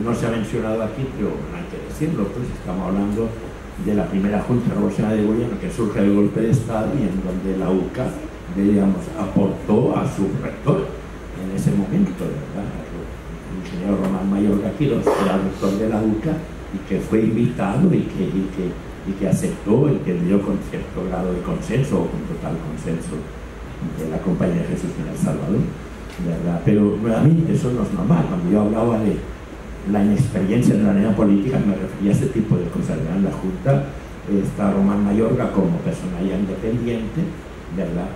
C: No se ha mencionado aquí, pero hay que decirlo, pues estamos hablando de la primera Junta Revolucionaria de Gobierno que surge del golpe de Estado y en donde la UCA, digamos, aportó a su rector en ese momento, ¿verdad? El ingeniero Román Mayorga Quiroz, que era rector de la UCA y que fue invitado y que aceptó y que dio con cierto grado de consenso o con total consenso de la Compañía de Jesús en El Salvador, ¿verdad? Pero nuevamente eso no es normal. Cuando yo hablaba de la inexperiencia en la arena política me refería a este tipo de cosas, ¿verdad? En la Junta está Román Mayorga como personalidad independiente, ¿verdad?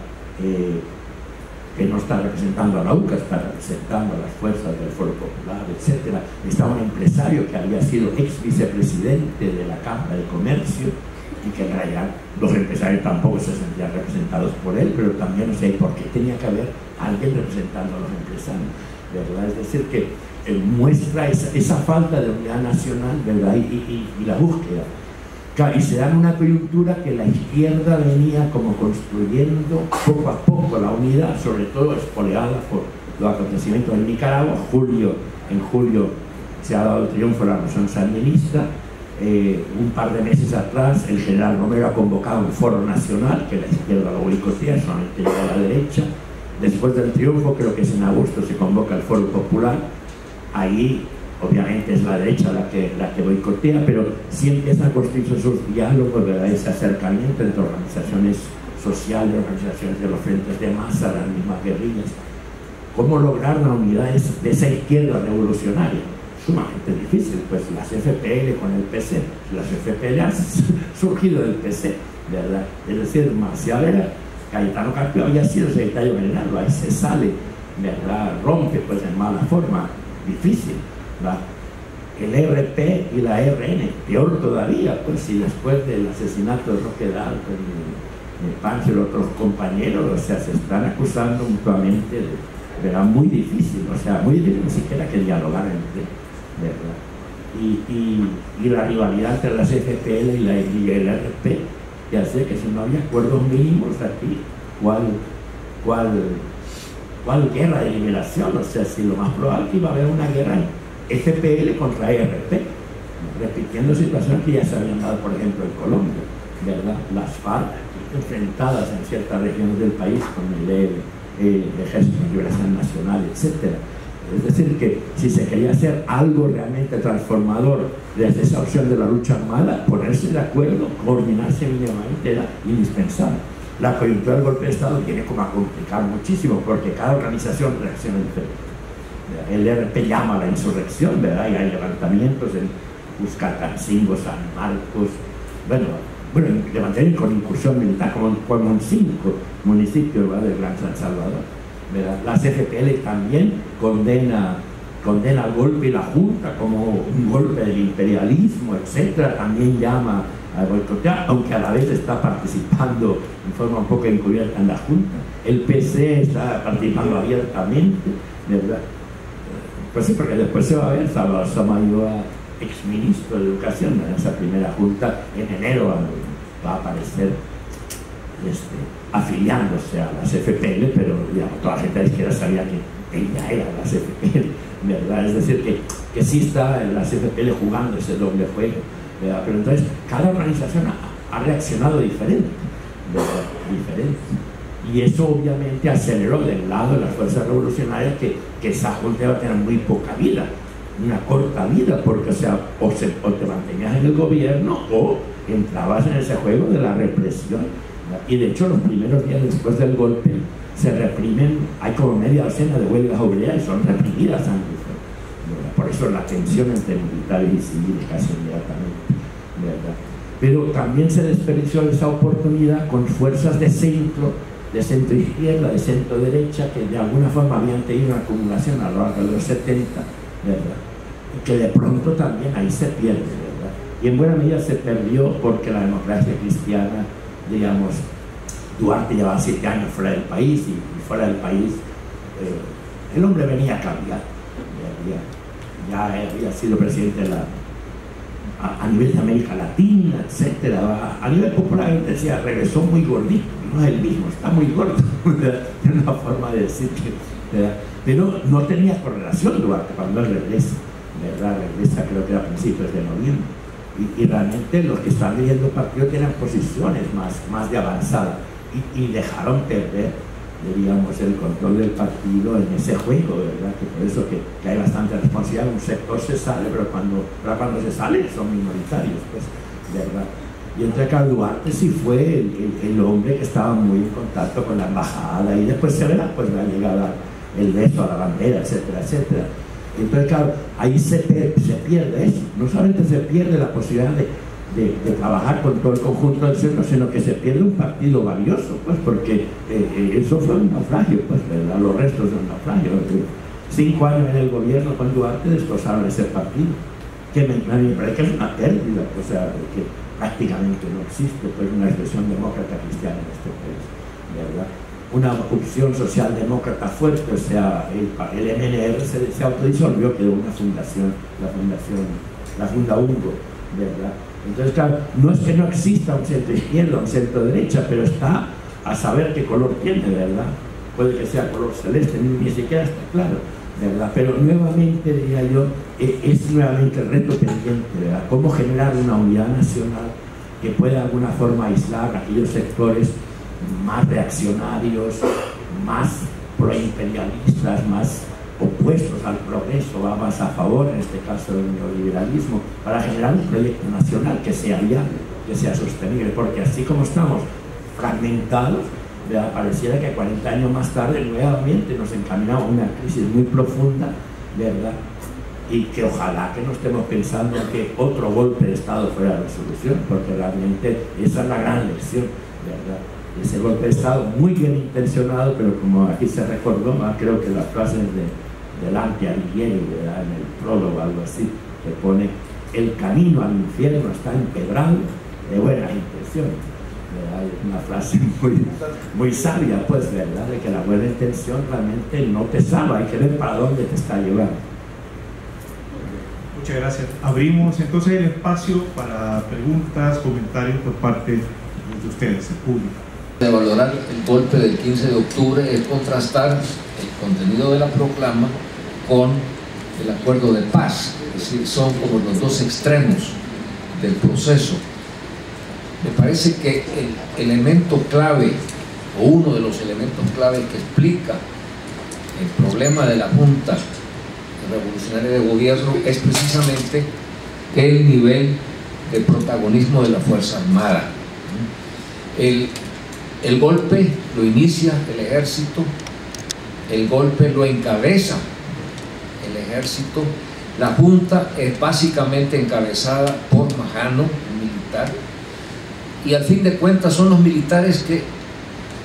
C: Que no está representando a la UCA, está representando a las fuerzas del Foro Popular, etc. Está un empresario que había sido ex vicepresidente de la Cámara de Comercio y que en realidad los empresarios tampoco se sentían representados por él, pero también no sé por qué tenía que haber alguien representando a los empresarios, ¿verdad? Es decir, que muestra esa falta de unidad nacional, ¿verdad? Y la búsqueda. Y se da en una coyuntura que la izquierda venía como construyendo poco a poco la unidad, sobre todo espoleada por los acontecimientos en Nicaragua. En julio se ha dado el triunfo de la revolución sandinista. Un par de meses atrás el general Romero ha convocado un foro nacional que la izquierda lo boicotea, solamente llega a la derecha. Después del triunfo, creo que es en agosto, se convoca el Foro Popular. Ahí obviamente es la derecha la que boicotea, pero sí empiezan a construirse esos diálogos, ¿verdad? Ese acercamiento entre organizaciones sociales, organizaciones de los frentes de masa, las mismas guerrillas. ¿Cómo lograr la unidad de esa izquierda revolucionaria? Sumamente difícil, pues las FPL con el PC, las FPL han surgido del PC, ¿verdad? Es decir, Marcial era, Cayetano Carpio había sido secretario general, ahí se sale, ¿verdad? Rompe pues en mala forma, difícil, ¿verdad? El RP y la RN, peor todavía, pues si después del asesinato de Roque Dal, pues, de Pancho y otros compañeros, o sea, se están acusando mutuamente, ¿verdad? Muy difícil, o sea, muy difícil ni siquiera que dialogar entre, ¿verdad? Y la rivalidad entre las FPL y el RP, que hace que si no había acuerdos mínimos aquí, ¿cuál guerra de liberación? O sea, si lo más probable que iba a haber una guerra FPL contra RP, repitiendo situaciones que ya se habían dado, por ejemplo, en Colombia, ¿verdad? Las FARC enfrentadas en ciertas regiones del país con el Ejército de Liberación Nacional, etc. Es decir, que si se quería hacer algo realmente transformador desde esa opción de la lucha armada, ponerse de acuerdo, coordinarse mínimamente era indispensable. La coyuntura del golpe de Estado viene como a complicar muchísimo, porque cada organización reacciona diferente. El RP llama a la insurrección, ¿verdad? Y hay levantamientos en Cuscatancingo, San Marcos, bueno, levantaron con incursión militar, como en 5 municipios, ¿verdad? Del Gran San Salvador, ¿verdad? La CFPL también condena condena el golpe y la Junta como un golpe del imperialismo, etc. También llama a boicotear, aunque a la vez está participando en forma un poco encubierta en la Junta. El PC está participando abiertamente, ¿verdad? Pues sí, porque después se va a ver Salvador Samayoa, exministro de Educación, en esa primera Junta. En enero va a aparecer afiliándose a las FPL, pero digamos, toda la gente de la izquierda sabía que ella era las FPL, ¿verdad? Es decir, que sí está en las FPL jugando ese doble juego, ¿verdad? Pero entonces cada organización ha reaccionado diferente, ¿verdad? Diferente. Y eso obviamente aceleró del lado de las fuerzas revolucionarias que esa Junta iba a tener muy poca vida, una corta vida, porque o sea, o te mantenías en el gobierno o entrabas en ese juego de la represión. Y de hecho los primeros días después del golpe se reprimen, hay como media docena de huelgas obreras y son reprimidas antes, ¿verdad? Por eso la tensión entre militares y civiles casi inmediatamente, ¿verdad? Pero también se desperdició esa oportunidad con fuerzas de centro izquierda, de centro derecha, que de alguna forma habían tenido una acumulación a lo largo de los 70, ¿verdad? Y que de pronto también ahí se pierde, ¿verdad? Y en buena medida se perdió porque la democracia cristiana, digamos, Duarte llevaba 7 años fuera del país y fuera del país el hombre venía a cambiar, ya había sido presidente a nivel de América Latina, etc. A nivel popular decía, regresó muy gordito, no es el mismo, está muy gordo, es una forma de decir que, ¿verdad? Pero no tenía correlación Duarte cuando él regresa, ¿verdad? Regresa creo que a principios de noviembre. Y realmente los que están leyendo el partido tienen posiciones más de avanzada y dejaron perder, diríamos, el control del partido en ese juego, ¿verdad? Que por eso que hay bastante responsabilidad, un sector se sale, pero cuando se sale son minoritarios, pues, ¿verdad? Y entonces claro, Duarte sí fue el hombre que estaba muy en contacto con la embajada y después se verá, pues la llegada, el beso a la bandera, etcétera, etcétera. Entonces, claro, ahí se pierde eso. No solamente se pierde la posibilidad de trabajar con todo el conjunto del centro, sino que se pierde un partido valioso, pues, porque eso fue un naufragio, pues, ¿verdad? Los restos de un naufragio. 5 años en el gobierno con Duarte destrozaron ese partido, que me parece que es una pérdida, o sea, que prácticamente no existe, pues, una expresión demócrata cristiana en este país, ¿verdad? Una opción socialdemócrata fuerte, o sea, el MNR se autodisolvió, quedó una fundación, la Funda Ungo, ¿verdad? Entonces, claro, no es que no exista un centro izquierda, un centro derecha, pero está a saber qué color tiene, ¿verdad? Puede que sea color celeste, ni siquiera está claro, ¿verdad? Pero nuevamente, diría yo, es nuevamente el reto pendiente, ¿verdad? Cómo generar una unidad nacional que pueda de alguna forma aislar aquellos sectores más reaccionarios, más proimperialistas, más opuestos al progreso, va más a favor, en este caso del neoliberalismo, para generar un proyecto nacional que sea viable, que sea sostenible, porque así como estamos fragmentados, pareciera que 40 años más tarde nuevamente nos encaminamos a una crisis muy profunda, ¿verdad? Y que ojalá que no estemos pensando que otro golpe de Estado fuera la solución, porque realmente esa es la gran lección, ¿verdad? Ese golpe de Estado muy bien intencionado, pero como aquí se recordó, creo que las frases de Dante Alighieri, ¿verdad? En el prólogo, algo así, que pone: el camino al infierno está empedrado de buenas intenciones, ¿verdad? Es una frase muy sabia, pues, ¿verdad? De que la buena intención realmente no te salva, hay que ver para dónde te está llevando.
B: Muchas gracias. Abrimos entonces el espacio para preguntas, comentarios por parte de ustedes, el público.
F: De valorar el golpe del 15 de octubre es contrastar el contenido de la proclama con el acuerdo de paz, es decir, son como los dos extremos del proceso. Me parece que el elemento clave, o uno de los elementos clave que explica el problema de la Junta Revolucionaria de Gobierno es precisamente el nivel de protagonismo de la Fuerza Armada. El golpe lo inicia el ejército, el golpe lo encabeza el ejército, la Junta es básicamente encabezada por Majano, un militar, y al fin de cuentas son los militares que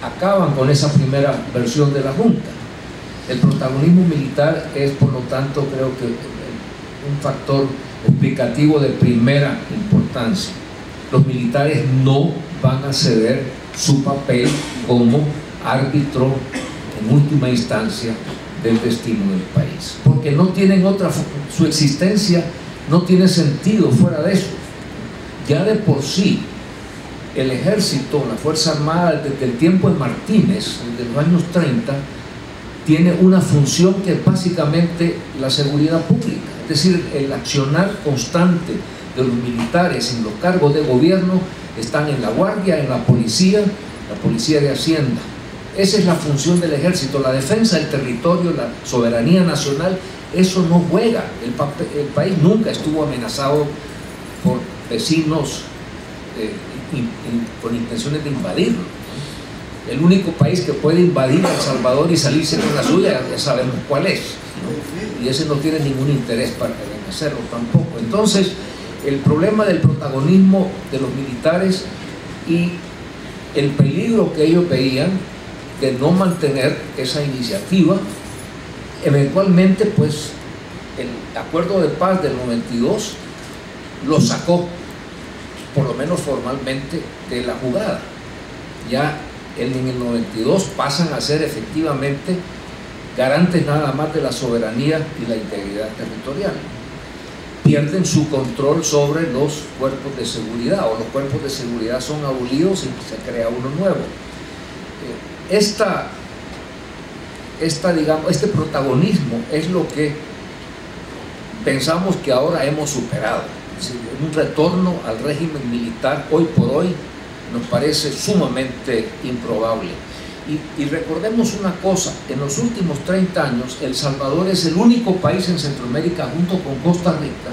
F: acaban con esa primera versión de la Junta. El protagonismo militar es, por lo tanto, creo que un factor explicativo de primera importancia. Los militares no van a ceder su papel como árbitro en última instancia del destino del país, porque no tienen otra, su existencia no tiene sentido fuera de eso. Ya de por sí el ejército, la Fuerza Armada desde el tiempo de Martínez, desde los años 30, tiene una función que es básicamente la seguridad pública, es decir, el accionar constante de los militares en los cargos de gobierno. Están en la guardia, en la policía de Hacienda. Esa es la función del ejército, la defensa del territorio, la soberanía nacional. Eso no juega. El país nunca estuvo amenazado por vecinos con intenciones de invadirlo. El único país que puede invadir a El Salvador y salirse con la suya, ya sabemos cuál es, ¿no? Y ese no tiene ningún interés para hacerlo tampoco. Entonces, el problema del protagonismo de los militares y el peligro que ellos veían de no mantener esa iniciativa, eventualmente pues el acuerdo de paz del 92 lo sacó, por lo menos formalmente, de la jugada. Ya en el 92 pasan a ser efectivamente garantes nada más de la soberanía y la integridad territorial. Pierden su control sobre los cuerpos de seguridad, o los cuerpos de seguridad son abolidos y se crea uno nuevo. Este protagonismo es lo que pensamos que ahora hemos superado. Es decir, un retorno al régimen militar hoy por hoy nos parece sumamente improbable. Y recordemos una cosa, en los últimos 30 años El Salvador es el único país en Centroamérica, junto con Costa Rica,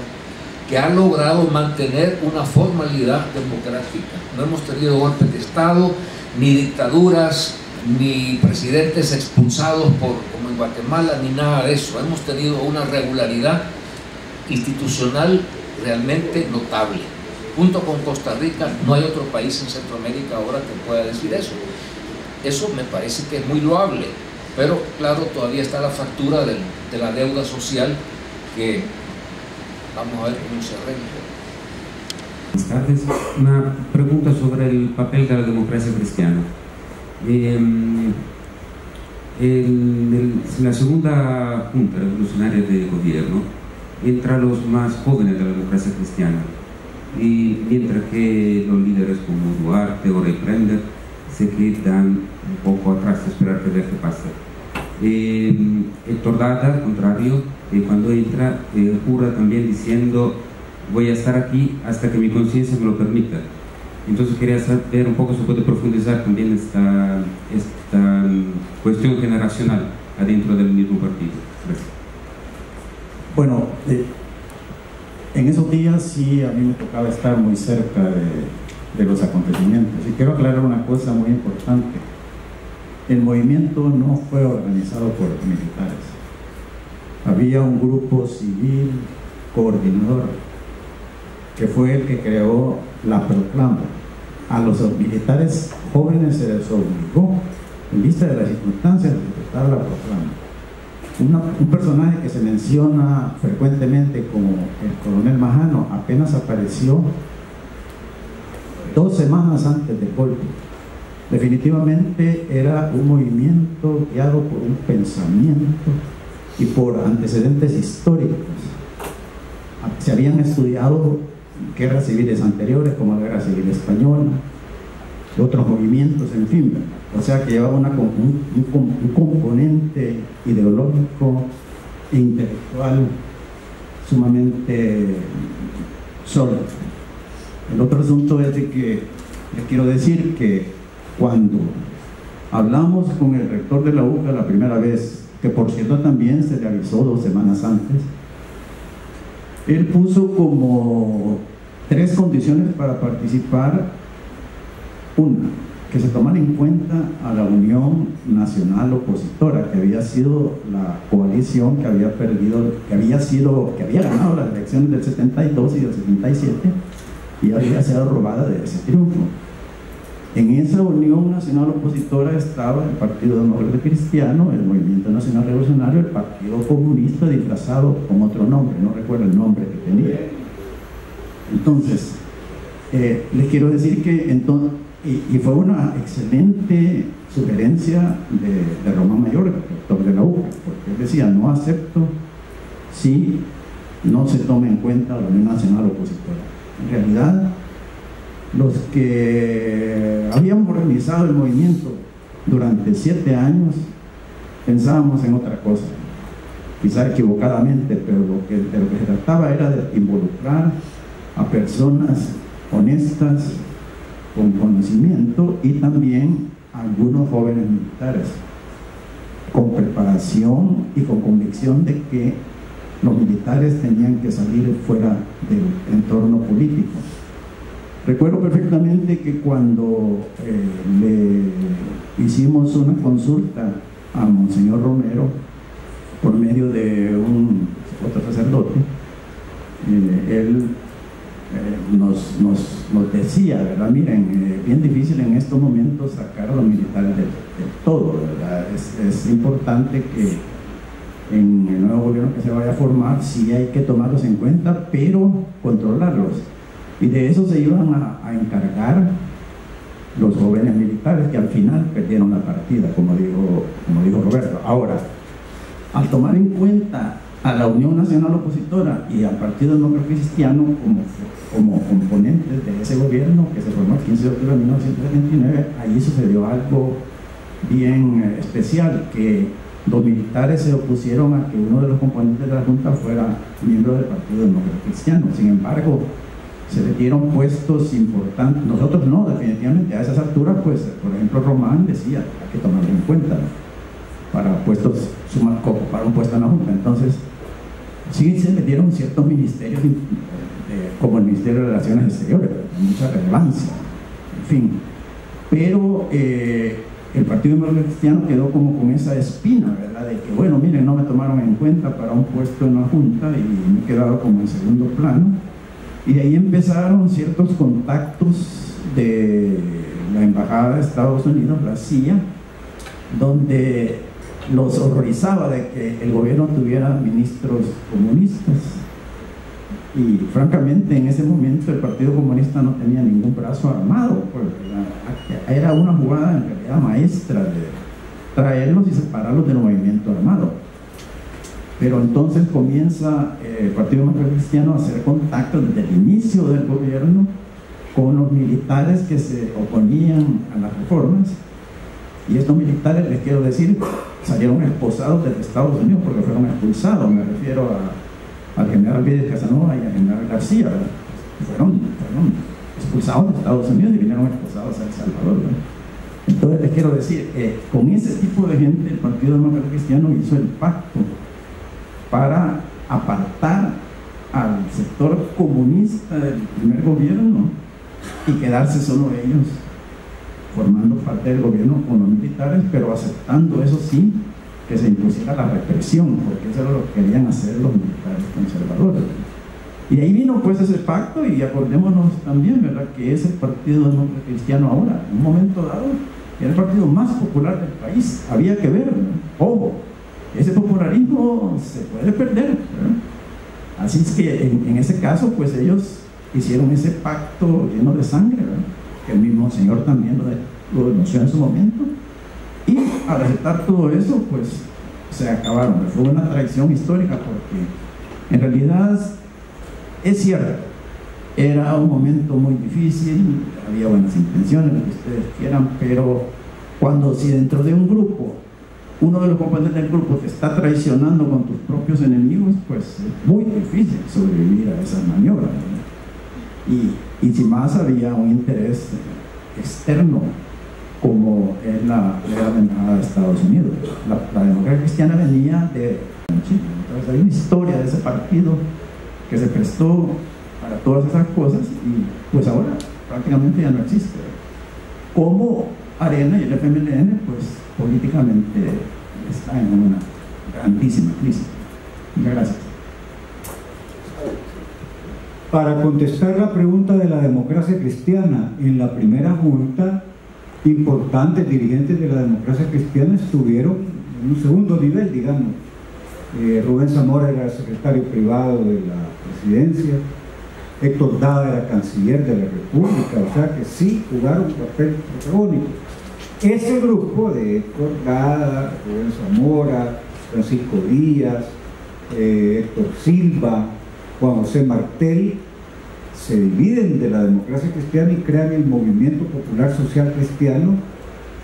F: que ha logrado mantener una formalidad democrática. No hemos tenido golpes de Estado, ni dictaduras, ni presidentes expulsados como en Guatemala, ni nada de eso. Hemos tenido una regularidad institucional realmente notable. Junto con Costa Rica, no hay otro país en Centroamérica ahora que pueda decir eso. Eso me parece que es muy loable, pero claro, todavía está la factura de la deuda social que vamos a ver cómo se arregla.
G: Buenas tardes. Una pregunta sobre el papel de la democracia cristiana. En la segunda junta revolucionaria de gobierno entra los más jóvenes de la democracia cristiana, y mientras que los líderes como Duarte o Rey Prender se quedan un poco atrás a esperar que ver qué pasa. Héctor Dada, al contrario, cuando entra, jura también diciendo: voy a estar aquí hasta que mi conciencia me lo permita. Entonces quería saber un poco si puede profundizar también esta cuestión generacional adentro del mismo partido. Gracias.
D: Bueno, en esos días sí a mí me tocaba estar muy cerca de los acontecimientos, y quiero aclarar una cosa muy importante. El movimiento no fue organizado por militares. Había un grupo civil coordinador que fue el que creó la proclama. A los militares jóvenes se les obligó, en vista de las circunstancias, de respetar la proclama. Un personaje que se menciona frecuentemente como el coronel Majano apenas apareció 2 semanas antes del golpe. Definitivamente era un movimiento guiado por un pensamiento y por antecedentes históricos. Se habían estudiado guerras civiles anteriores, como la Guerra Civil Española, otros movimientos, en fin. O sea que llevaba un componente ideológico e intelectual sumamente sólido. El otro asunto es de que les quiero decir que cuando hablamos con el rector de la UCA la primera vez, que por cierto también se le avisó 2 semanas antes, él puso como 3 condiciones para participar. Una, que se tomara en cuenta a la Unión Nacional Opositora, que había sido la coalición que había ganado las elecciones del 72 y del 77 y había sido robada de ese triunfo. En esa Unión Nacional Opositora estaba el Partido Demócrata Cristiano, el Movimiento Nacional Revolucionario, el Partido Comunista disfrazado con otro nombre, no recuerdo el nombre que tenía. Entonces, les quiero decir que entonces, y fue una excelente sugerencia de Román Mayor, el rector de la UCA, porque él decía: no acepto si no se toma en cuenta la Unión Nacional Opositora. En realidad, los que habíamos organizado el movimiento durante 7 años pensábamos en otra cosa, quizá equivocadamente, pero de lo que se trataba era de involucrar a personas honestas, con conocimiento, y también a algunos jóvenes militares con preparación y con convicción de que los militares tenían que salir fuera del entorno político. Recuerdo perfectamente que cuando le hicimos una consulta a Monseñor Romero por medio de otro sacerdote, él nos decía, ¿verdad? Miren, bien difícil en estos momentos sacar a los militares del todo, ¿verdad? Es importante que en el nuevo gobierno que se vaya a formar sí hay que tomarlos en cuenta, pero controlarlos. Y de eso se iban a encargar los jóvenes militares, que al final perdieron la partida, como dijo Roberto. Ahora, al tomar en cuenta a la Unión Nacional Opositora y al Partido Demócrata Cristiano como componentes de ese gobierno que se formó el 15 de octubre de 1979, allí sucedió algo bien especial, que los militares se opusieron a que uno de los componentes de la Junta fuera miembro del Partido Demócrata Cristiano. Sin embargo, se le dieron puestos importantes. Nosotros no, definitivamente a esas alturas, pues, por ejemplo, Román decía: hay que tomarlo en cuenta, ¿no?, para puestos, para un puesto en la Junta. Entonces, sí se le dieron ciertos ministerios, como el Ministerio de Relaciones Exteriores, de mucha relevancia, en fin. Pero el Partido Demócrata Cristiano quedó como con esa espina, ¿verdad?, de que, bueno, miren, no me tomaron en cuenta para un puesto en la Junta y me he quedado como en segundo plano. Y de ahí empezaron ciertos contactos de la Embajada de Estados Unidos, la CIA, donde los horrorizaba de que el gobierno tuviera ministros comunistas. Y francamente, en ese momento el Partido Comunista no tenía ningún brazo armado, pues, era una jugada en realidad maestra de traerlos y separarlos del movimiento armado. Pero entonces comienza el Partido Demócrata Cristiano a hacer contactos desde el inicio del gobierno con los militares que se oponían a las reformas. Y estos militares, les quiero decir, salieron esposados desde Estados Unidos porque fueron expulsados. Me refiero al general Vídez Casanova y al general García, ¿verdad? Fueron expulsados de Estados Unidos y vinieron esposados a El Salvador, ¿verdad? Entonces les quiero decir, con ese tipo de gente el Partido Demócrata Cristiano hizo el pacto para apartar al sector comunista del primer gobierno y quedarse solo ellos formando parte del gobierno con los militares, pero aceptando, eso sí, que se impusiera la represión, porque eso era lo que querían hacer los militares conservadores. Y ahí vino pues ese pacto, y acordémonos también, ¿verdad?, que es el Partido Demócrata Cristiano ahora, en un momento dado, era el partido más popular del país. Había que ver, ¿no?, ojo, ese popularismo se puede perder, ¿verdad? Así es que en ese caso, pues ellos hicieron ese pacto lleno de sangre, ¿verdad?, que el mismo Señor también lo denunció en su momento, y al aceptar todo eso, pues se acabaron. Fue una traición histórica, porque en realidad es cierto, era un momento muy difícil, había buenas intenciones, lo que ustedes quieran, pero cuando, si dentro de un grupo uno de los componentes del grupo te está traicionando con tus propios enemigos, pues es muy difícil sobrevivir a esas maniobras, ¿no? Y sin más había un interés externo, como es la embajada de Estados Unidos. La democracia cristiana venía de Chile. Entonces hay una historia de ese partido que se prestó para todas esas cosas, y pues ahora prácticamente ya no existe. Como Arena y el FMLN, pues políticamente está en una grandísima crisis. Muchas gracias.
E: Para contestar la pregunta de la democracia cristiana, en la primera junta importantes dirigentes de la democracia cristiana estuvieron en un segundo nivel, digamos. Rubén Zamora era secretario privado de la presidencia, Héctor Dada era canciller de la República, o sea que sí jugaron un papel protagónico. Ese grupo de Héctor Dada, Rubén Zamora, Francisco Díaz, Héctor Silva, Juan José Martel, se dividen de la democracia cristiana y crean el Movimiento Popular Social Cristiano,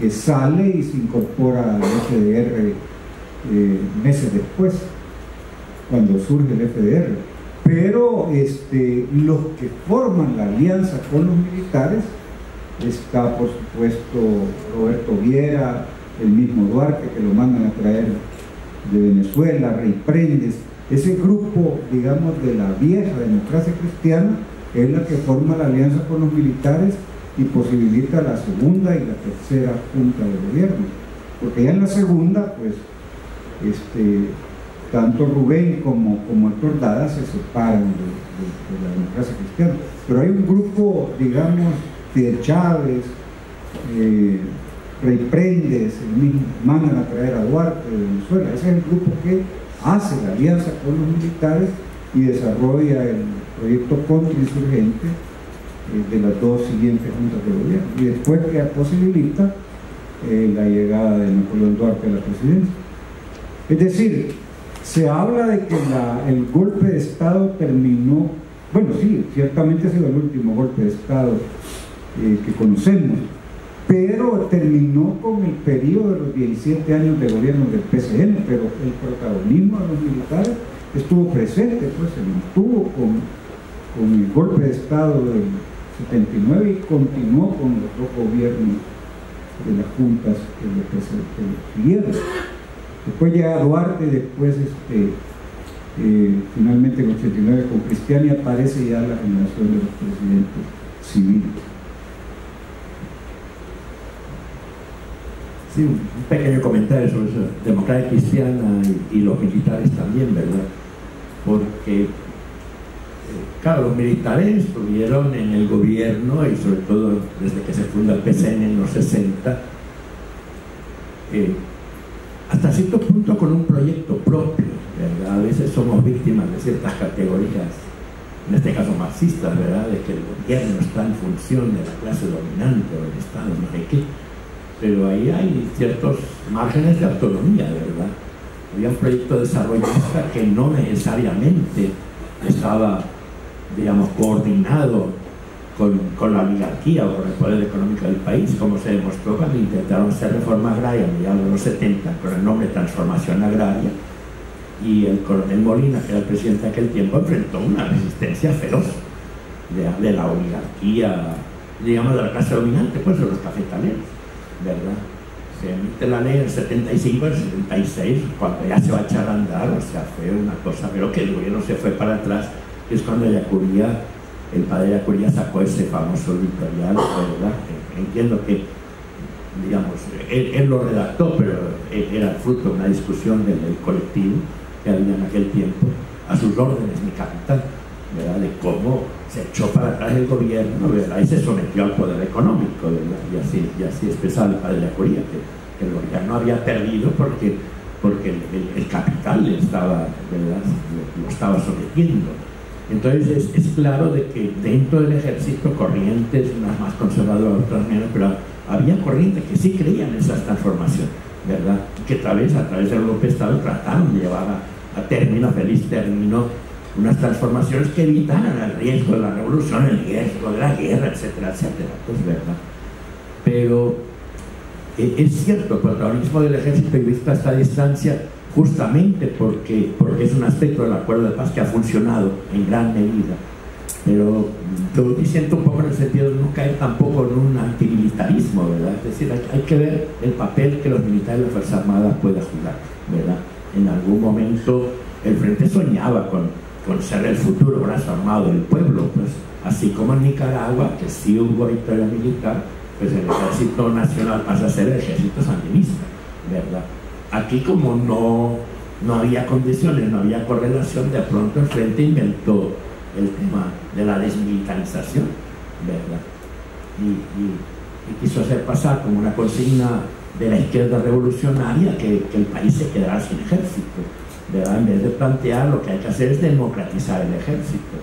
E: que sale y se incorpora al FDR meses después, cuando surge el FDR. Pero los que forman la alianza con los militares está, por supuesto, Roberto Viera, el mismo Duarte, que lo mandan a traer de Venezuela, Rey Prendes. Ese grupo, digamos, de la vieja democracia cristiana es la que forma la alianza con los militares y posibilita la segunda y la tercera junta de gobierno, porque ya en la segunda, pues, tanto Rubén como Héctor Dada se separan de la democracia cristiana, pero hay un grupo, digamos, Fidel Chávez, Rey Prendes, mandan a traer a Duarte de Venezuela. Ese es el grupo que hace la alianza con los militares y desarrolla el proyecto contrainsurgente de las dos siguientes juntas de gobierno, y después que posibilita la llegada de Napoleón Duarte a la presidencia. Es decir, se habla de que el golpe de Estado terminó, bueno, sí, ciertamente ha sido el último golpe de Estado que conocemos, pero terminó con el periodo de los 17 años de gobierno del PCN, pero el protagonismo de los militares estuvo presente, pues se mantuvo con el golpe de Estado del 79 y continuó con los dos gobiernos de las juntas que le siguieron. Después llega Duarte, después finalmente en el 89 con Cristiani aparece ya la generación de los presidentes civiles.
C: Sí, un pequeño comentario sobre eso, democracia cristiana y los militares también, ¿verdad? Porque, claro, los militares estuvieron en el gobierno y sobre todo desde que se funda el PCN en los 60, hasta cierto punto con un proyecto propio, ¿verdad? A veces somos víctimas de ciertas categorías, en este caso marxistas, ¿verdad? De que el gobierno está en función de la clase dominante o del Estado, no sé qué. Pero ahí hay ciertos márgenes de autonomía, ¿verdad? Había un proyecto desarrollista que no necesariamente estaba, digamos, coordinado con la oligarquía o con el poder económico del país, como se demostró cuando intentaron hacer reforma agraria a mediados de los 70 con el nombre de Transformación Agraria, y el coronel Molina, que era el presidente de aquel tiempo, enfrentó una resistencia feroz de la oligarquía, digamos, de la clase dominante, pues de los cafetaleros, ¿verdad? Se emite la ley en el 75, en el 76, cuando ya se va a echar a andar, o sea, fue una cosa, pero que el gobierno se fue para atrás, que es cuando Yacuría, el padre Yacuría sacó ese famoso editorial, ¿verdad? Entiendo que, digamos, él lo redactó, pero era fruto de una discusión del colectivo que había en aquel tiempo, a sus órdenes, mi capitán, ¿verdad? De cómo se echó para atrás el gobierno, ¿verdad? Y se sometió al poder económico, ¿verdad? Y así expresaba el padre Yacuría, que el gobierno había perdido porque el capital le estaba, ¿verdad? Lo estaba sometiendo. Entonces es claro de que dentro del ejército corrientes, unas más conservadoras, otras menos, pero había corrientes que sí creían en esas transformaciones, ¿verdad? Que a través del golpe de Estado trataron de llevar a término, feliz término, unas transformaciones que evitaran el riesgo de la revolución, el riesgo de la guerra, etcétera, etcétera, pues, ¿verdad? Pero es cierto, el protagonismo del ejército y visto a esta distancia, justamente porque es un aspecto del acuerdo de paz que ha funcionado en gran medida, pero yo siento un poco en el sentido de no caer tampoco en un antimilitarismo, ¿verdad? Es decir, hay que ver el papel que los militares de la Fuerza Armada pueden jugar, ¿verdad? En algún momento el Frente soñaba con ser el futuro brazo armado del pueblo, pues así como en Nicaragua, que sí hubo victoria militar, pues el Ejército Nacional pasa a ser el Ejército Sandinista, ¿verdad? Aquí como no había condiciones, no había correlación, de pronto el Frente inventó el tema de la desmilitarización, ¿verdad? Y y quiso hacer pasar como una consigna de la izquierda revolucionaria que el país se quedará sin ejército, ¿verdad? En vez de plantear lo que hay que hacer es democratizar el ejército.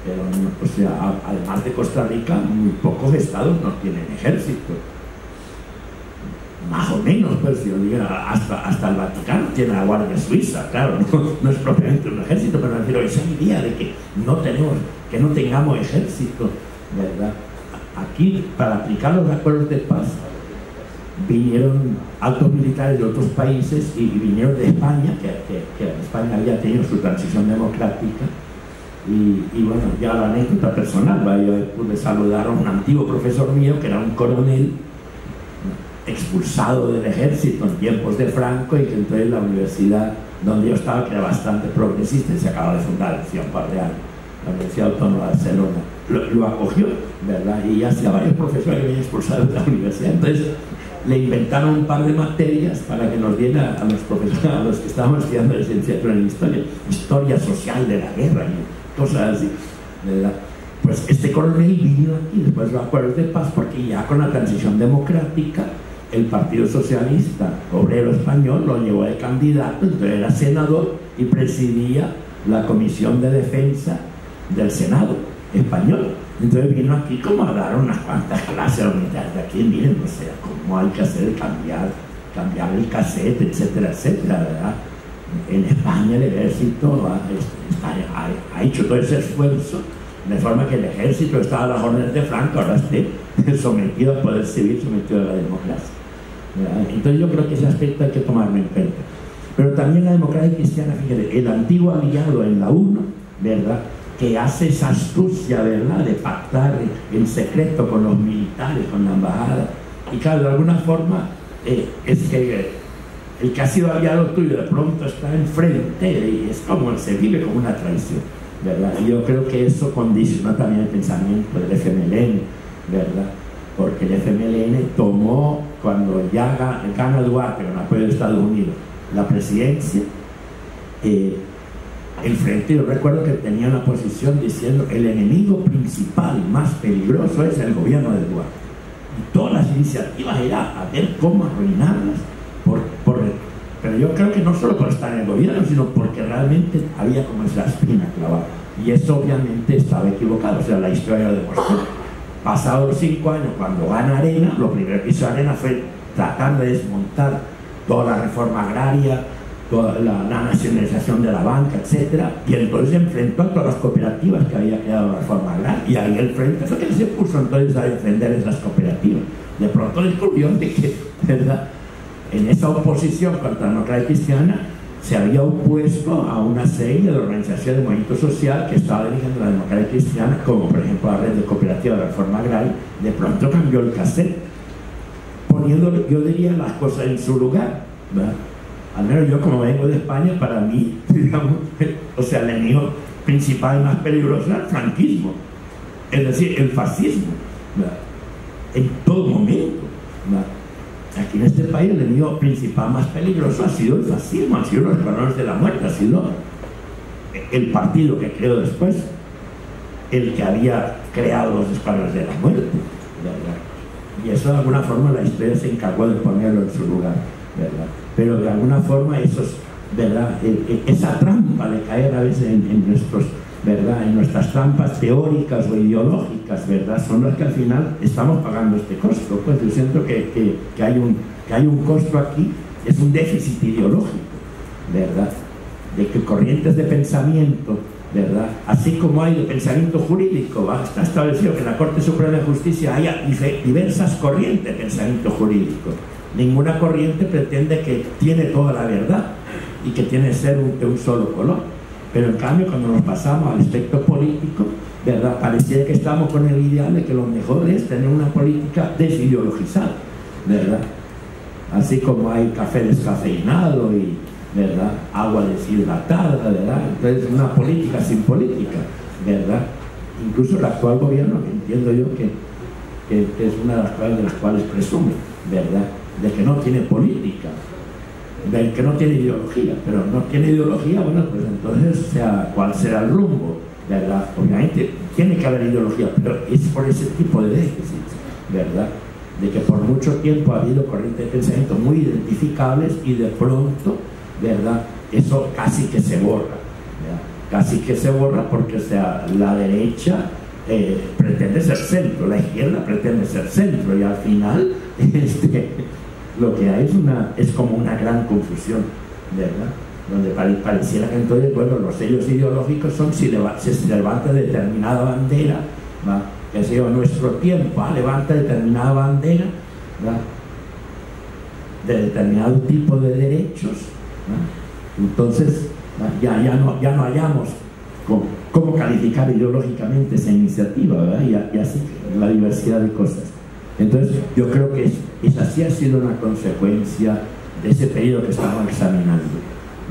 C: Pero pues, además de Costa Rica, muy pocos estados no tienen ejército. Más o menos, pues, yo digo, hasta el Vaticano tiene la Guardia Suiza, claro, no es propiamente un ejército, pero esa idea de que no tengamos ejército, ¿verdad? Aquí, para aplicar los acuerdos de paz, vinieron altos militares de otros países y vinieron de España, que España había tenido su transición democrática. Y bueno, ya la anécdota personal, yo pude saludar a un antiguo profesor mío que era un coronel expulsado del ejército en tiempos de Franco, y que entonces la universidad donde yo estaba, que era bastante progresista, y se acaba de fundar hacía un par de años, la Universidad Autónoma de Barcelona, lo acogió, ¿verdad? Y ya hacía varios profesores que habían expulsado de la universidad. Entonces le inventaron un par de materias para que nos diera a los profesores, a los que estábamos estudiando licenciatura en historia social de la guerra y cosas así, ¿verdad? Pues este coronel vino aquí después de los acuerdos de paz, porque ya con la transición democrática el Partido Socialista Obrero Español lo llevó de candidato, entonces era senador y presidía la Comisión de Defensa del Senado español. Entonces vino aquí como a dar unas cuantas clases a los militares de aquí, miren, o sea, cómo hay que hacer, cambiar el cassette, etcétera, etcétera, ¿verdad? En España el ejército ha hecho todo ese esfuerzo, de forma que el ejército estaba a las órdenes de Franco, ahora esté sometido al poder civil, sometido a la democracia, ¿verdad? Entonces yo creo que ese aspecto hay que tomarlo en cuenta. Pero también la democracia cristiana, fíjate, el antiguo aliado en la UNO, ¿verdad?, que hace esa astucia, ¿verdad?, de pactar en secreto con los militares, con la embajada, y claro, de alguna forma es que el que ha sido aliado tuyo de pronto está enfrente, y es como, se vive como una traición, ¿verdad? Y yo creo que eso condiciona también el pensamiento del FMLN, ¿verdad? Porque el FMLN tomó, cuando ya gana Duarte con apoyo de Estados Unidos la presidencia, el frente, yo recuerdo que tenía una posición diciendo el enemigo principal más peligroso es el gobierno de Duarte, y todas las iniciativas era a ver cómo arruinarlas, pero yo creo que no solo por estar en el gobierno, sino porque realmente había como esa espina clavada, y eso obviamente estaba equivocado. O sea, la historia lo demostró. Pasados los 5 años, cuando gana Arena, lo primero que hizo Arena fue tratar de desmontar toda la reforma agraria, toda la nacionalización de la banca, etcétera, y entonces se enfrentó a todas las cooperativas que había creado la reforma agraria, y ahí el frente fue que se puso entonces a defender esas cooperativas. De pronto descubrió de que, ¿verdad?, en esa oposición contra la democracia cristiana se había opuesto a una serie de organizaciones de movimiento social que estaba dirigiendo la democracia cristiana, como por ejemplo la red de cooperativas de reforma agraria. De pronto cambió el cassette, poniendo, yo diría, las cosas en su lugar, ¿verdad? Al menos yo, como vengo de España, para mí, digamos, o sea, el enemigo principal y más peligroso era el franquismo, es decir, el fascismo, ¿verdad?, en todo momento, ¿verdad? Aquí en este país el enemigo principal más peligroso ha sido el fascismo, han sido los escuadrones de la muerte, ha sido el partido que creó después, el que había creado los escuadrones de la muerte, ¿verdad? Y eso de alguna forma la historia se encargó de ponerlo en su lugar, ¿verdad? Pero de alguna forma esos, ¿verdad?, esa trampa de caer a veces en nuestros, ¿verdad?, en nuestras trampas teóricas o ideológicas, ¿verdad?, son las que al final estamos pagando este costo. Pues yo siento que hay un costo aquí, es un déficit ideológico, ¿verdad?, de que corrientes de pensamiento, ¿verdad?, así como hay de pensamiento jurídico, ¿va?, está establecido que en la Corte Suprema de Justicia haya diversas corrientes de pensamiento jurídico. Ninguna corriente pretende que tiene toda la verdad y que tiene que ser de un solo color. Pero en cambio, cuando nos pasamos al aspecto político, ¿verdad?, parecía que estamos con el ideal de que lo mejor es tener una política desideologizada, ¿verdad? Así como hay café descafeinado y, ¿verdad?, agua deshidratada, ¿verdad? Entonces, una política sin política, ¿verdad? Incluso el actual gobierno, que entiendo yo que es una de las cosas de las cuales presume, ¿verdad?, de que no tiene política, de que no tiene ideología, pero no tiene ideología, bueno, pues entonces, o sea, ¿cuál será el rumbo? ¿Verdad? Obviamente tiene que haber ideología, pero es por ese tipo de déficits, ¿verdad? de que por mucho tiempo ha habido corrientes de pensamiento muy identificables y de pronto, ¿verdad?, eso casi que se borra, ¿verdad? Casi que se borra porque, o sea, la derecha pretende ser centro, la izquierda pretende ser centro, y al final lo que hay es como una gran confusión, ¿verdad?, donde pareciera que entonces, bueno, los sellos ideológicos son si se levanta determinada bandera, ¿va?, que ha sido nuestro tiempo, levanta determinada bandera, ¿va?, de determinado tipo de derechos, ¿va?, entonces ya no hallamos cómo calificar ideológicamente esa iniciativa, ¿verdad?, y así la diversidad de cosas. Entonces yo creo que esa sí ha sido una consecuencia de ese periodo que estamos examinando,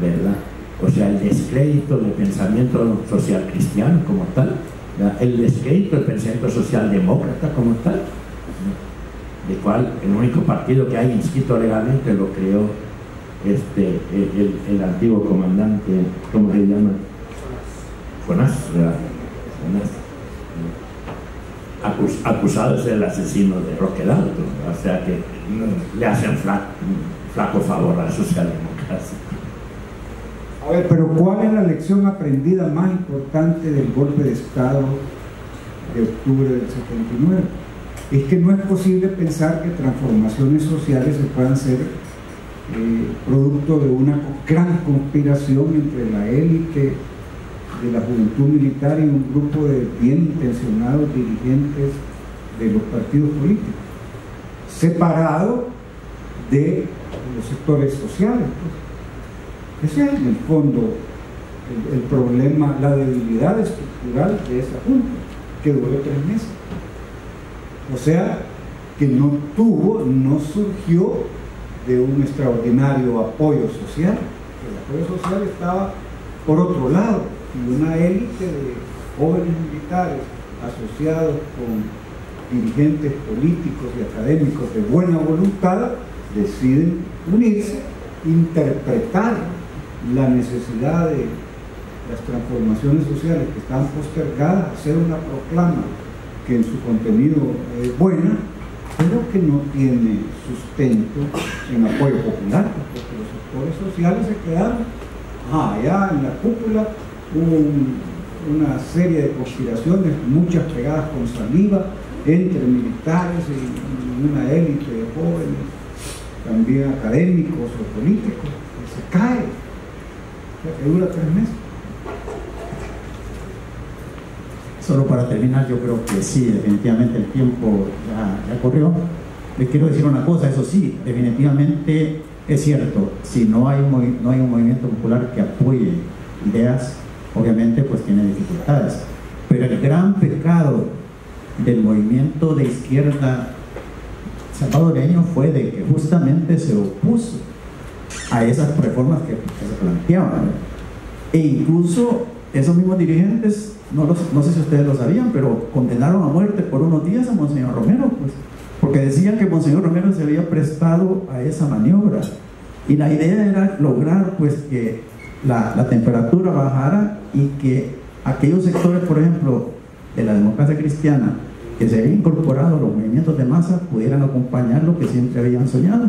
C: ¿verdad? O sea, el descrédito del pensamiento social cristiano como tal, ¿verdad?, el descrédito del pensamiento social demócrata como tal, ¿no?, de cual el único partido que hay inscrito legalmente lo creó el antiguo comandante, ¿cómo se llama? Jonás, ¿verdad? Jonás, acusado de ser el asesino de Roque Dalton, o sea que le hacen flaco favor a la socialdemocracia.
E: A ver, pero ¿cuál es la lección aprendida más importante del golpe de Estado de octubre del 79? Es que no es posible pensar que transformaciones sociales se puedan ser producto de una gran conspiración entre la élite de la juventud militar y un grupo de bien intencionados dirigentes de los partidos políticos, separado de los sectores sociales, pues. Ese es en el fondo el problema, la debilidad estructural de esa junta, que duró 3 meses. O sea, que no surgió de un extraordinario apoyo social. El apoyo social estaba por otro lado, y una élite de jóvenes militares asociados con dirigentes políticos y académicos de buena voluntad deciden unirse, interpretar la necesidad de las transformaciones sociales que están postergadas, hacer una proclama que en su contenido es buena, pero que no tiene sustento en apoyo popular, porque los sectores sociales se quedaron allá en la cúpula. Hubo una serie de conspiraciones, muchas pegadas con saliva entre militares y una élite de jóvenes, también académicos o políticos, que se cae, o sea, que dura 3 meses.
D: Solo para terminar, yo creo que sí, definitivamente el tiempo ya corrió. Les quiero decir una cosa, eso sí, definitivamente es cierto, si no hay un movimiento popular que apoye ideas, obviamente pues tiene dificultades. Pero el gran pecado del movimiento de izquierda salvadoreño fue de que justamente se opuso a esas reformas que se planteaban, ¿no? E incluso esos mismos dirigentes, no sé si ustedes lo sabían, pero condenaron a muerte por unos días a Monseñor Romero, pues, porque decían que Monseñor Romero se había prestado a esa maniobra, y la idea era lograr pues que la temperatura bajara y que aquellos sectores, por ejemplo, de la democracia cristiana que se habían incorporado a los movimientos de masa pudieran acompañar lo que siempre habían soñado.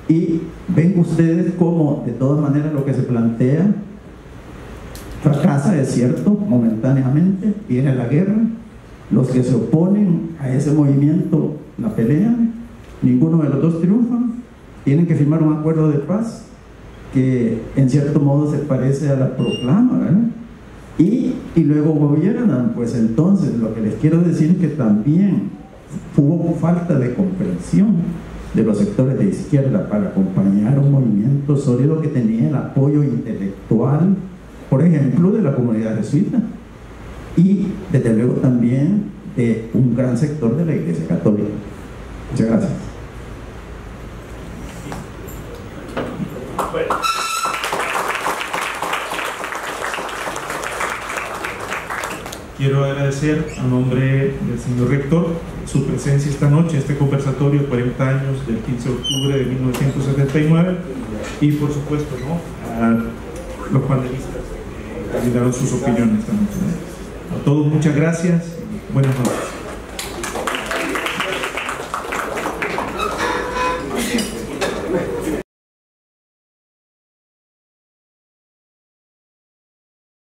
D: Y ven ustedes cómo de todas maneras lo que se plantea fracasa, es cierto, momentáneamente, viene la guerra, los que se oponen a ese movimiento la pelean, ninguno de los dos triunfan, tienen que firmar un acuerdo de paz que en cierto modo se parece a la proclama, ¿verdad? Y luego gobiernan. Pues entonces lo que les quiero decir es que también hubo falta de comprensión de los sectores de izquierda para acompañar un movimiento sólido que tenía el apoyo intelectual, por ejemplo, de la comunidad jesuita y desde luego también de un gran sector de la Iglesia Católica. Muchas gracias.
B: Quiero agradecer a nombre del señor rector su presencia esta noche, este conversatorio 40 años del 15 de octubre de 1979 y por supuesto, ¿no?, a los panelistas que brindaron sus opiniones esta noche. A todos muchas gracias y buenas noches.